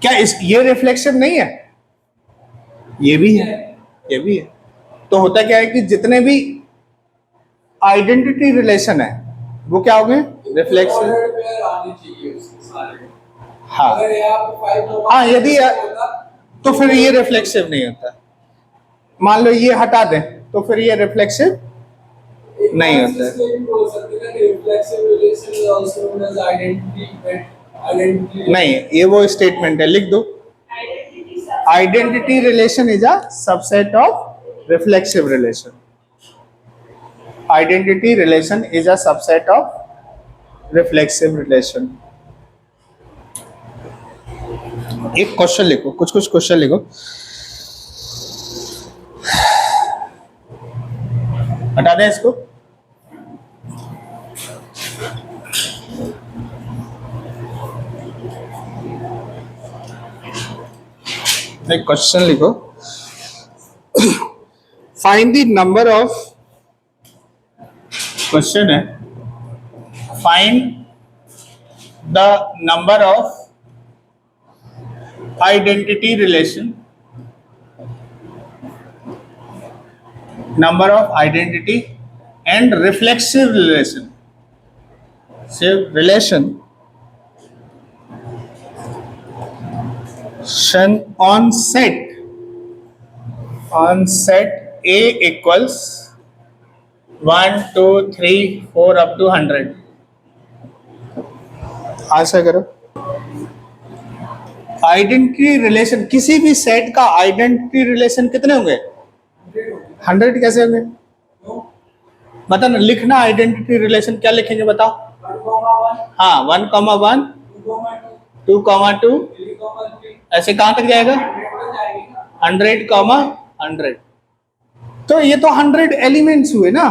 क्या ये रिफ्लेक्सिव नहीं है? ये भी है, ये भी है. तो होता क्या है कि जितने भी आइडेंटिटी रिलेशन है वो क्या हो गए? रिफ्लेक्सिव. हाँ हाँ, यदि तो फिर ये रिफ्लेक्सिव नहीं होता. मान लो ये हटा दें तो फिर ये रिफ्लेक्सिव नहीं होता है. नहीं, ये वो स्टेटमेंट है, लिख दो. Identity relation is a subset of reflexive relation. Identity relation is a subset of reflexive relation. एक क्वेश्चन लिखो, कुछ क्वेश्चन लिखो, हटा दें इसको। एक क्वेश्चन लिखो, find the number of, question है find the number of identity relation, number of identity and reflexive relation on set A equals 1 2 3 4 up to 100। ऐसा करो, आइडेंटिटी रिलेशन, किसी भी सेट का आइडेंटिटी रिलेशन कितने होंगे? 100 कैसे होंगे? बता ना, लिखना आइडेंटिटी रिलेशन क्या लिखेंगे बताओ? 1, 1, हाँ 1, 1 2, 2, 2 ऐसे कहां तक जाएगा? 100, 100। तो ये तो 100 एलिमेंट्स हुए ना।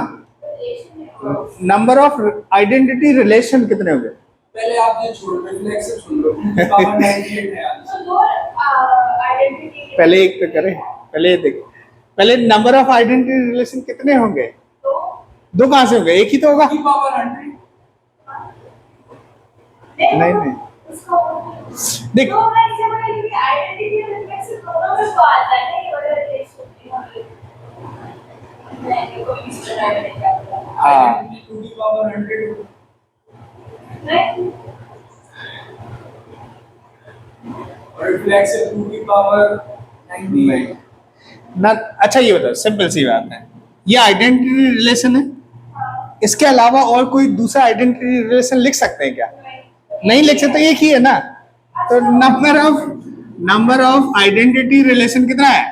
नंबर ऑफ आइडेंटिटी रिलेशन कितने होंगे? पहले आप ये छोड़, रिफ्लेक्सिव सुन लो, 98 है यार। So दो आइडेंटिटी पहले एक पे करें, पहले ये देखो, पहले नंबर ऑफ आइडेंटिटी रिलेशन कितने होंगे? दो कहां से होंगे? एक ही तो होगा। 100 नहीं उसको देख, दो मैं इसे बोलेंगे कि आइडेंटिटी और रिफ्लेक्सिव दोनों में तो आता है ना, ये वाला रिलेशन नहीं कोई इस तरह नहीं करता। हाँ 2 नहीं और रिफ्लेक्सिव 2 नहीं ना। अच्छा ये बताओ, सिंपल सी बात है, ये आइडेंटिटी रिलेशन है, इसके अलावा और कोई दूसरा आइडेंटिटी रिलेशन लिख सकते हैं क्या? नहीं लिख सकते, एक ही है ना। तो नंबर ऑफ आइडेंटिटी रिलेशन कितना है?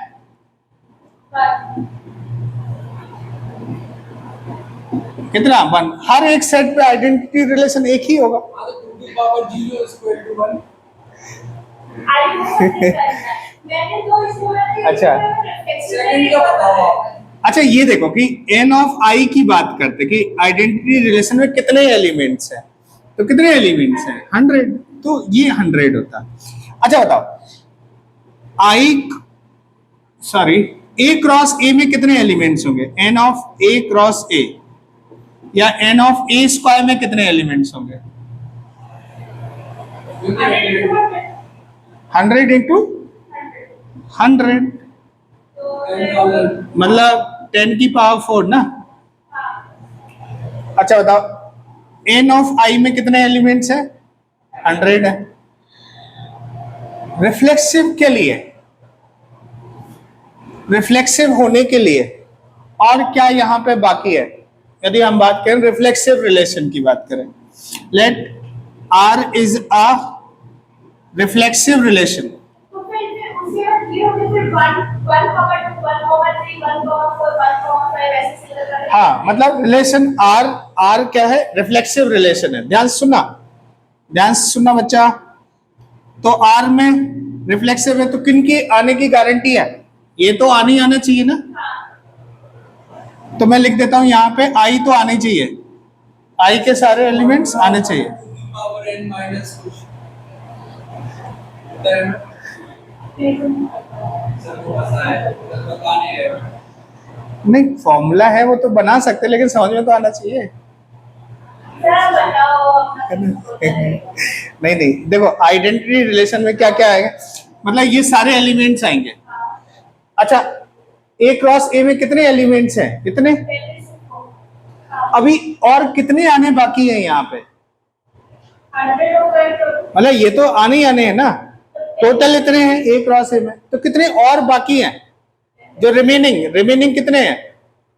कितना? 1। हर एक सेट पे आइडेंटिटी रिलेशन एक ही होगा। 2 square to 1। मैंने तो इसको अच्छा। सेकंड का बताओ आप। अच्छा ये देखो कि n ऑफ i की बात करते कि आइडेंटिटी रिलेशन में कितने एलिमेंट्स हैं, तो कितने एलिमेंट्स हैं? 100, तो ये 100 होता। अच्छा बताओ, a क्रॉस a में कितने एलिमेंट्स होंगे? n of a cross a या n ऑफ a स्क्वायर में कितने एलिमेंट्स होंगे? 100 इंटू 100 मतलब 10 की पावर 4 ना। अच्छा बताओ, n ऑफ i में कितने एलिमेंट्स हैं? 100 है। रिफ्लेक्सिव के लिए, रिफ्लेक्सिव होने के लिए और क्या यहाँ पे बाकी है? यदि हम बात करें रिफ्लेक्सिव रिलेशन की बात करें, let R is a reflexive relation. तो फिर उसके बाद ये होंगे फिर 1, 1, 2, 1, 3, 1, 4, 1, 5 ऐसे सिलेक्ट करें। हाँ मतलब रिलेशन R क्या है? रिफ्लेक्सिव रिलेशन है। ध्यान सुनना बच्चा। तो R में रिफ्लेक्सिव है, तो किन की आने की गारंटी है? ये तो आने आना चाहिए ना। तो मैं लिख देता हूं यहाँ पे I तो आने चाहिए, I के सारे एलिमेंट्स आने चाहिए। पावर n माइनस कुछ सर को पता है, सर पता नहीं है। नहीं फॉर्मूला है वो तो बना सकते, लेकिन समझ में तो आना चाहिए। सर बताओ अपना। नहीं देखो, आइडेंटिटी रिलेशन में क्या क्या आएगा, मतलब ये सारे एलिमेंट्स आएंगे। अच्छा A क्रॉस A में कितने एलिमेंट्स हैं? कितने? अभी और कितने आने बाकी हैं यहाँ पे? 100 हो गए तो मतलब ये तो आने ही आने हैं ना। टोटल इतने हैं A क्रॉस A में, तो कितने और बाकी हैं? जो रिमेनिंग कितने हैं?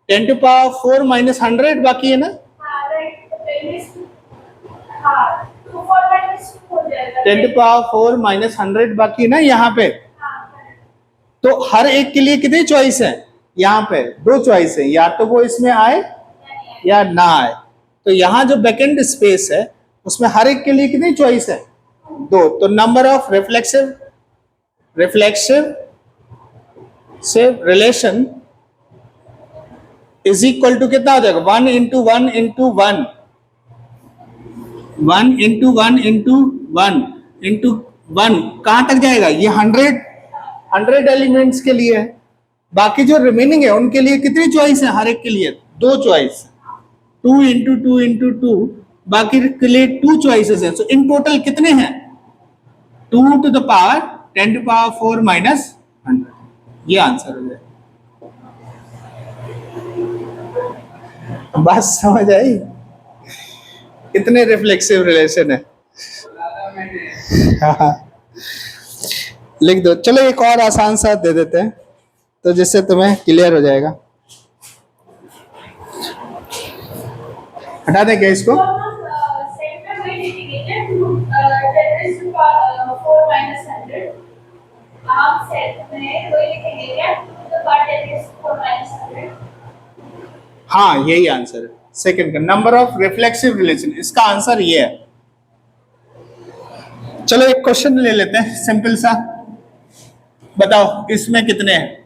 10 to power 4 minus 100 बाकी है ना। हाँ राइट, तो पहले हाँ 2 4 minus 2 हो जाएगा। 10 to power 4 minus 100 बाकी है ना यहाँ पे। तो हर एक के लिए कितनी चॉइस है? यहाँ पे 2 चॉइस है, या तो वो इसमें आए या ना आए। तो यहाँ जो वैकेंट स्पेस है उसमें हर एक के लिए कितनी चॉइस है? 2। तो number of reflexive relation is equal to कितना हो जाएगा? 1 into 1 into 1, 1 into 1 into 1 into 1 कहां तक जाएगा? ये 100 एलिमेंट्स के लिए है। बाकी जो रिमेनिंग है उनके लिए कितनी चॉइस है? हर एक के लिए 2 चॉइस, 2 इंटू 2 इंटू 2, बाकी के लिए 2 चॉइसेस हैं। सो इन टोटल कितने हैं? 2 to the power 10 to power 4 minus 100। ये आंसर हो जाए। बात समझ आई? कितने रिफ्लेक्सिव रिलेशन है? हाँ। लिख दो। चलो एक और आसान सा दे देते हैं तो जिससे तुम्हें क्लियर हो जाएगा। हटा दें क्या इसको? सेंटर में इंडिकेटेड 10 to power 4 minus 100। आप सेट में वही लिखेंगे क्या? तो पार्ट 10 to 4 minus 100। हाँ, यही आंसर है सेकंड का, नंबर ऑफ रिफ्लेक्सिव रिलेशन। इसका आंसर ये है। चलो एक क्वेश्चन ले लेते हैं सिंपल सा। बताओ इसमें कितने हैं?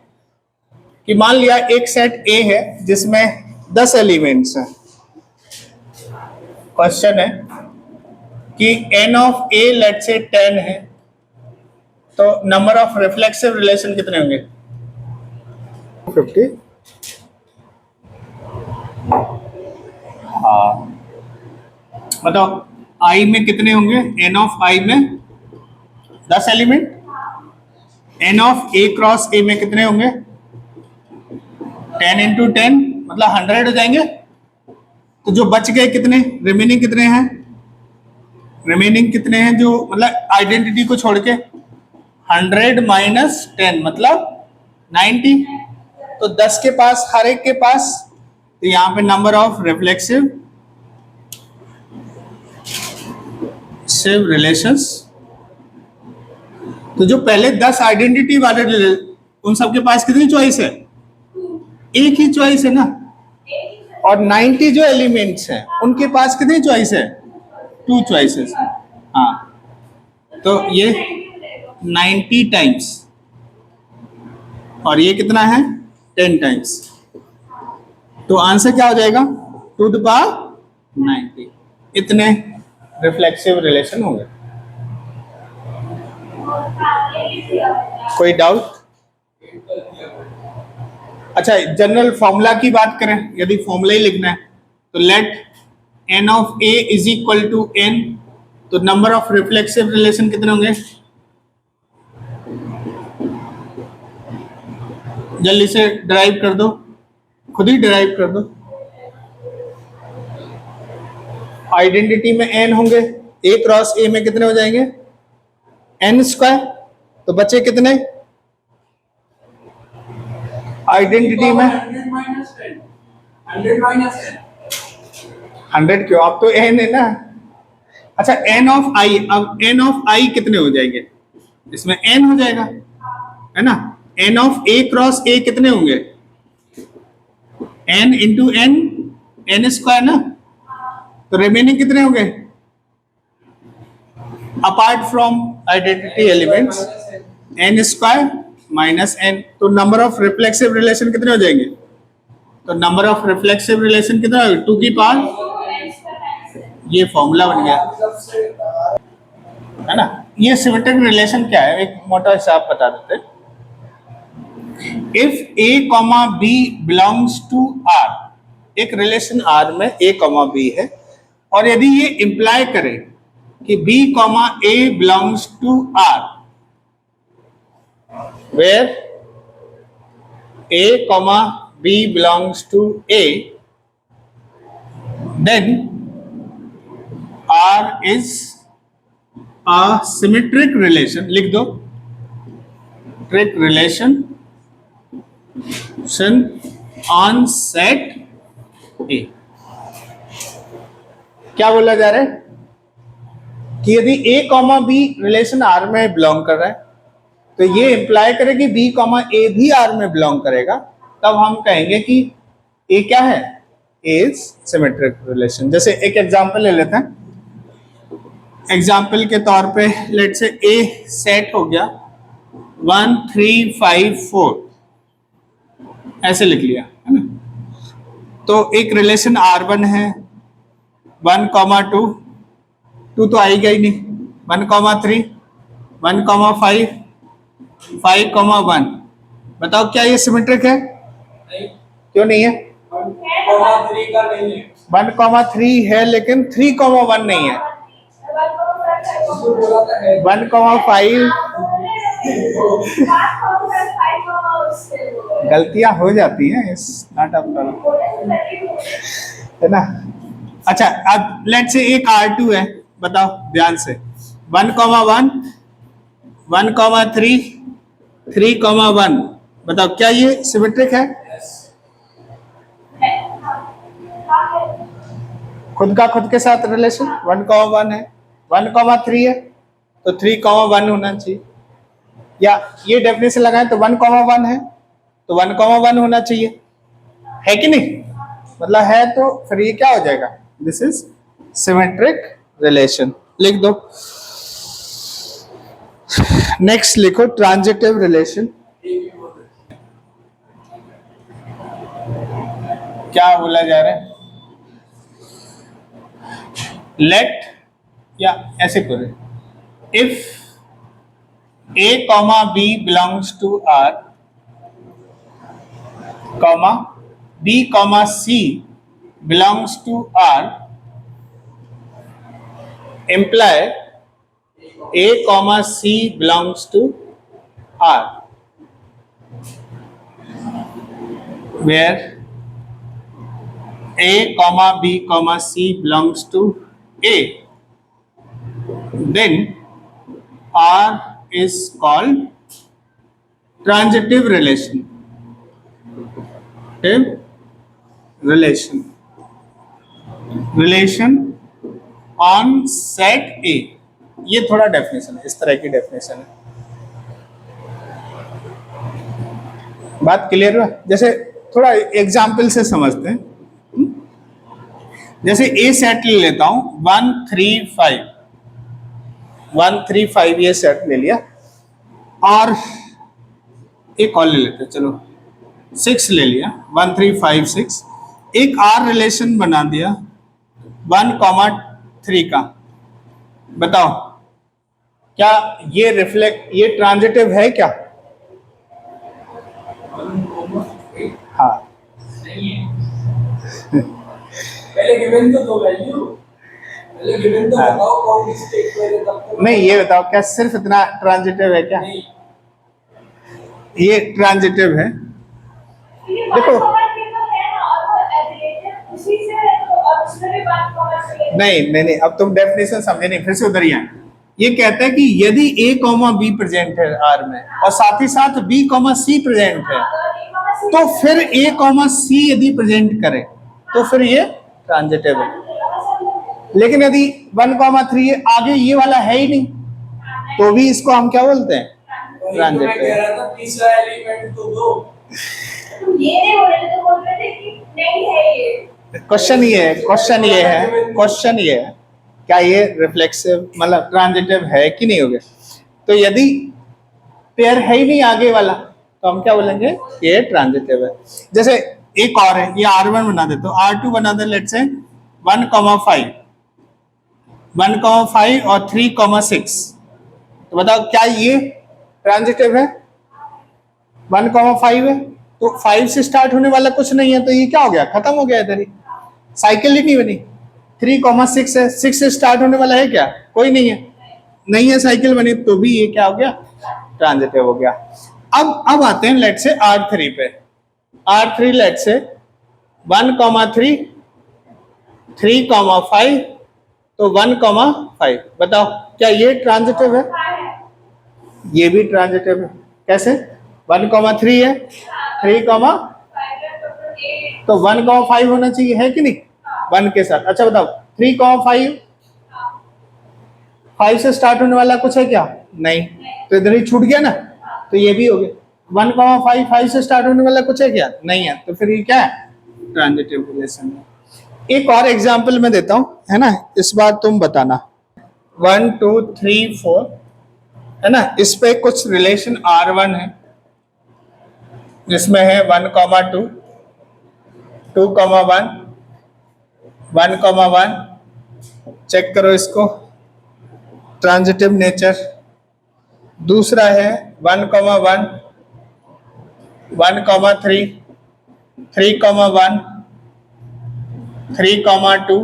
कि मान लिया एक सेट ए है जिसमें 10 एलिमेंट्स हैं। क्वेश्चन है कि n ऑफ ए लेट से 10 है, तो नंबर ऑफ रिफ्लेक्सिव रिलेशन कितने होंगे? 50। हाँ, बताओ आई में कितने होंगे? n ऑफ आई में 10 element, n of A cross ए में कितने होंगे? 10 इंटू 10 मतलब 100 हो जाएंगे। तो जो बच गए कितने, रिमेनिंग कितने हैं? रिमेनिंग कितने हैं जो मतलब आइडेंटिटी को छोड़ के? 100 माइनस 10 मतलब 90। तो 10 के पास, हर एक के पास, तो यहां पे नंबर ऑफ रिफ्लेक्सिव रिलेशंस। तो जो पहले 10 आइडेंटिटी वाले उन सबके पास कितनी चॉइस है? एक ही चॉइस है ना। और 90 जो एलिमेंट्स हैं उनके पास कितनी चॉइस है? 2 चॉइसेस। हाँ, तो ये 90 टाइम्स और ये कितना है? 10 टाइम्स। तो आंसर क्या हो जाएगा? 2 टू पावर 90। इतने रिफ्लेक्सिव रिलेशन होंगे। कोई डाउट? अच्छा, जनरल फॉर्मूला की बात करें, यदि फॉर्मूला ही लिखना है तो let n of a is equal to n, तो नंबर ऑफ रिफ्लेक्सिव रिलेशन कितने होंगे? जल्दी से ड्राइव कर दो, खुद ही ड्राइव कर दो। आइडेंटिटी में n होंगे, a क्रॉस a में कितने हो जाएंगे? n square. तो बचे कितने आइडेंटिटी में? 100 क्यों? अब तो n है ना। अच्छा, n ऑफ i, अब n ऑफ i कितने हो जाएंगे? इसमें n हो जाएगा, है ना। n of a cross a कितने होंगे? n इंटू n स्क्वायर ना। तो रिमेनिंग कितने होंगे apart from identity elements? n square minus n। तो नंबर ऑफ रिफ्लेक्सिव रिलेशन कितने हो जाएंगे? तो नंबर ऑफ रिफ्लेक्सिव रिलेशन कितना होगा? 2 की पावर, ये फॉर्मूला बन गया, है ना। ये सिमेट्रिक रिलेशन क्या है? एक मोटा हिसाब बता देते हैं। If a comma b belongs to r, एक रिलेशन r में a कॉमा b है, और यदि ये इंप्लाई करे कि b comma a belongs to r, where a comma b belongs to a, then r is a symmetric relation। लिख दो, symmetric relation on set A। क्या बोला जा रहा है कि यदि a comma b relation r में बिलोंग कर रहा है तो ये इंप्लाई करे कि b कॉमा a भी r में बिलोंग करेगा, तब हम कहेंगे कि a क्या है? Is symmetric relation. जैसे एक एग्जांपल ले लेते हैं। एग्जाम्पल के तौर पे लेट से ए सेट हो गया 1 3 5 4, ऐसे लिख लिया है ना। तो एक रिलेशन R1 है 1,2, 2 तो आएगा ही नहीं, 1,3, 1,5, 5,1। बताओ क्या ये सिमेट्रिक है? नहीं, क्यों नहीं है? 1,3 का नहीं है। 1,3 है लेकिन 3,1 नहीं है। उसको बोला था है। 1,5 गलतियां हो जाती हैं, इस नॉट अ प्रॉब्लम, है ना। अच्छा अब लेट से एक R2 है, बताओ ध्यान से, 1,1, 1,3, 3,1। बताओ क्या ये सिमेट्रिक है? खुद का खुद के साथ रिलेशन 1,1 है, 1,3 है तो 3,1 होना चाहिए, या ये डेफिनेशन लगाएं तो 1,1 है तो 1,1 होना चाहिए, है कि नहीं? मतलब है तो फिर ये क्या हो जाएगा? This is symmetric relation. लिख दो। नेक्स्ट लिखो ट्रांजिटिव रिलेशन। क्या बोला जा रहा है? लेट, या ऐसे करो, if A comma B belongs to R, comma B comma C belongs to R, imply A comma C belongs to R, where A comma B comma C belongs to A, then R is called transitive relation. Okay? Relation on set A। ये थोड़ा डेफिनेशन है, इस तरह की डेफिनेशन है। बात क्लियर हुआ? जैसे थोड़ा एग्जाम्पल से समझते हैं। जैसे ए सेट ले लेता हूं 1 3 5, 1 3 5 ये सेट ले लिया, और एक और ले लेते, चलो 6 ले लिया, 1 3 5 6। एक आर रिलेशन बना दिया 1,3 का। बताओ क्या ये रिफ्लेक्ट, ये ट्रांजिटिव है क्या? हाँ, नहीं है। पहले गिवन तो दो वैल्यू, पहले गिवन तो बताओ कौन सी स्टेट में है तब तो। नहीं ये बताओ क्या सिर्फ इतना ट्रांजिटिव है क्या? नहीं, ये ट्रांजिटिव है। देखो नहीं, अब तुम डेफिनेशन समझे नहीं, फिर से उधर ही आए। ये कहता है कि यदि A, B प्रेजेंट है R में और साथ ही साथ B, C प्रेजेंट है, तो फिर A, C यदि प्रेजेंट करे तो फिर ये ट्रांजिटिव है। लेकिन यदि 1,3 आगे ये वाला है ही नहीं तो भी इसको हम क्या बोलते हैं? मैं कह रहा था तीसरा एलिमेंट तो दो। ये नहीं बोल रहे तो बोल रहे थे कि नहीं है ये। क्वेश्चन ये है क्या ये रिफ्लेक्सिव मतलब ट्रांजिटिव है कि नहीं हो गया? तो यदि पेयर है ही नहीं आगे वाला तो हम क्या बोलेंगे? ये ट्रांजिटिव है। जैसे एक और है, ये R1 बना दे तो R2 बना दे, लेट्स से 1,5, 1,5 और 3,6। तो बताओ क्या ये ट्रांजिटिव है? 1,5 है तो 5 से स्टार्ट होने वाला कुछ नहीं है, तो ये क्या हो गया? खत्म हो गया इधर ही, साइकिल ही नहीं बनी। 3,6 है, 6 से स्टार्ट होने वाला है क्या? कोई नहीं है साइकिल बनी, तो भी ये क्या हो गया? ट्रांजिटिव हो गया। अब आते हैं लेट से R3 पे। R3 लेट से 1,3, 3,5 तो 1,5। बताओ क्या ये ट्रांजिटिव है? ये भी ट्रांजिटिव है। कैसे? 1,3 है, 3, तो 1,5 होना चाहिए, है कि नहीं? 1 के साथ। अच्छा बताओ 3,5, 5 से स्टार्ट होने वाला कुछ है क्या? नहीं, तो इधर ही छूट गया ना, तो ये भी हो गया। 1,5 5 से स्टार्ट होने वाला कुछ है क्या? नहीं है, तो फिर ये क्या है? ट्रांजिटिव रिलेशन है। एक और एग्जांपल मैं देता हूं, है ना, इस बार तुम बताना। 1 2 3 4 है ना, इस पे कुछ रिलेशन R1 है जिसमें है 1 2 2 1 1 1। चेक करो इसको, ट्रांजिटिव नेचर। दूसरा है 1 1 1 3 3 1 3 2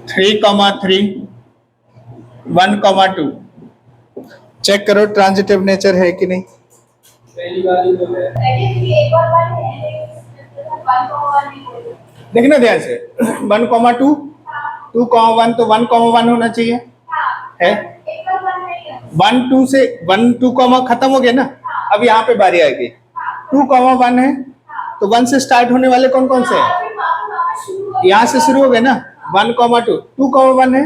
3 3 1 2। चेक करो ट्रांजिटिव नेचर है कि नहीं। पहली वाली तो है। लेकिन एक और बात है, वन को वन नहीं बोलो। देखना ध्यान से, 1 2 2 1 तो 1 1 होना चाहिए, है। एक और बात नहीं है। 1 2 से 1 2 खत्म हो गया ना, अब यहाँ पे बारी आएगी। 2 1 है, तो 1 से स्टार्ट होने वाले कौन कौन से हैं? फिर वापस शुरू हो यहाँ से शुरू हो गए ना। 1 2 2 1 है,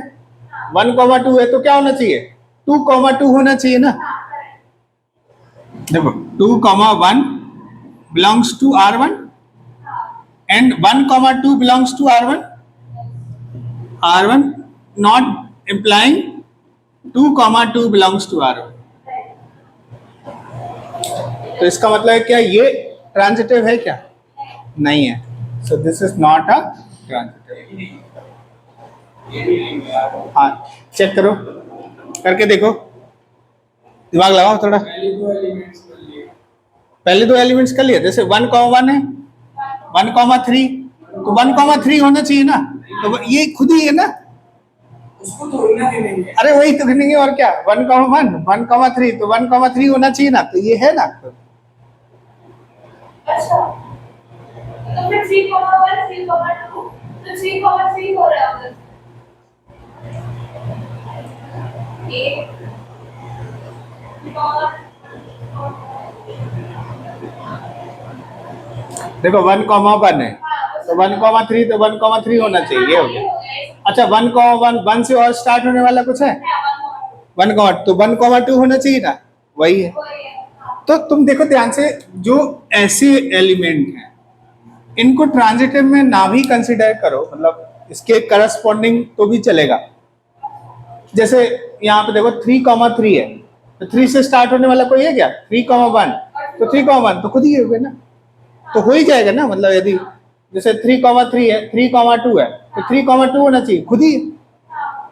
1 2 है, तो क्या होना चाहिए? 2 2 होना चाहिए ना। देखो 2 1 belongs to R1 and 1 2 belongs to R1. R1 not implying 2 2 belongs to R1. तो इसका मतलब है क्या ये ट्रांजिटिव है क्या? नहीं है। So this is not a transitive. ये भी नहीं है यार। हाँ, चेक करो, करके देखो, दिमाग लगाओ थोड़ा। पहले दो एलिमेंट्स कर लिए। पहले दो एलिमेंट्स कर लिए, जैसे 1 1 है, 1 3, तो 1 3 होना चाहिए ना, तो ये खुद ही है ना। उसको तो होना ही नहीं है। अरे वही तो गिनेंगे और क्या, 1 1 3, तो 1 3 होना चाहिए ना, तो ये है ना। अच्छा, तो फिर 3 1 3 2 तो 3 3 हो रहा है उधर। ये देखो 1 1 है, तो 1 3, तो 1 3 होना चाहिए, ये हो गया। अच्छा 1 1 से और स्टार्ट होने वाला कुछ है? 1 तो 1 2 होना चाहिए ना, वही है। तो तुम देखो ध्यान से, जो ऐसे एलिमेंट हैं इनको ट्रांजिटिव में ना भी कंसिडर करो, मतलब इसके करस्पॉन्डिंग तो भी चलेगा। जैसे यहाँ पे देखो 3 3 है, तो 3 से स्टार्ट होने वाला कोई है क्या? 3 1, तो 3 1 तो खुद ही हो गया ना, तो हो ही जाएगा ना। मतलब यदि जैसे 3 3 है, 3 2 है, तो 3 2 होना चाहिए खुद ही।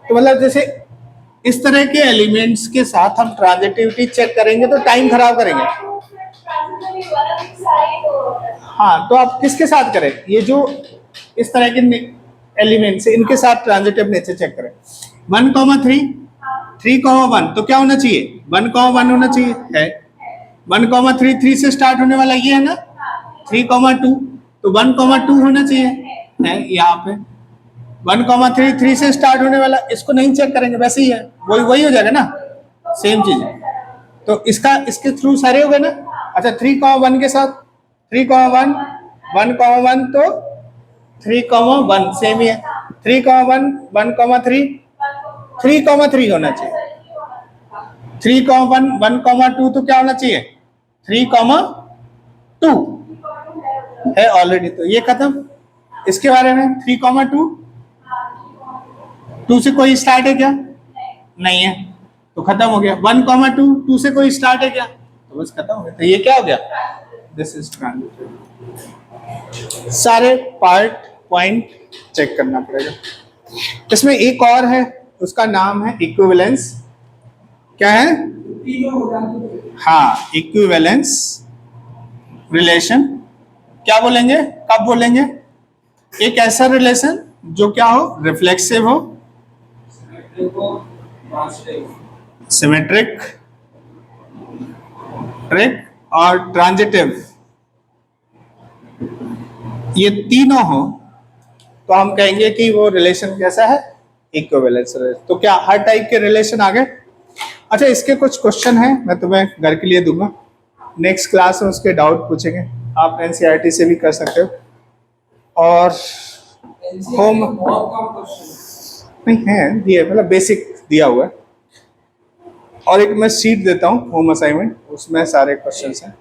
तो मतलब जैसे इस तरह के एलिमेंट्स के साथ हम ट्रांजिटिविटी चेक करेंगे तो टाइम खराब करेंगे। हाँ, तो आप किसके साथ करें? ये जो इस तरह के एलिमेंट्स हैं इनके साथ ट्रांजिटिव नेचर चेक करें। 1 3 3 1 तो क्या होना चाहिए? 1 1 होना चाहिए, है। 1 3 3 से स्टार्ट होने वाला ये है ना, 3 2, तो 1 2 होना चाहिए, है यहाँ पे। 1 3 3 से स्टार्ट होने वाला, इसको नहीं चेक करेंगे, वैसे ही है, वही हो जाएगा ना, सेम चीज। तो इसका इसके थ्रू सारे हो गए ना। अच्छा 3 1 के साथ 3 1 1 1 तो 3 1 सेम ही है। 3 1 1 3 3 3 होना चाहिए। 3 1 1 2 तो क्या होना चाहिए? 3 2 है ऑलरेडी, तो ये खत्म। इसके बारे में 3 2 से कोई स्टार्ट है क्या? नहीं है, तो खत्म हो गया। 1 2 से कोई स्टार्ट है क्या? तो बस खत्म हो गया। तो ये क्या हो गया? This is transitive. सारे पार्ट पॉइंट चेक करना पड़ेगा। इसमें एक और है, उसका नाम है इक्विवेलेंस। क्या है? हाँ, इक्विवेलेंस रिलेशन। क्या बोलेंगे, कब बोलेंगे? एक ऐसा रिलेशन जो क्या हो? रिफ्लेक्सिव हो, सिमेट्रिक और ट्रांजिटिव, ये तीनों हो तो हम कहेंगे कि वो रिलेशन कैसा है? Equivalence relation. तो क्या हर टाइप के रिलेशन आ गए? अच्छा, इसके कुछ क्वेश्चन हैं, मैं तुम्हें घर के लिए दूंगा, नेक्स्ट क्लास में उसके डाउट पूछेंगे। आप एनसीईआरटी से भी कर सकते हो, और होम नहीं है दिया, मतलब बेसिक दिया हुआ है। और एक मैं शीट देता हूँ होम असाइनमेंट, उसमें सारे क्वेश्चंस हैं।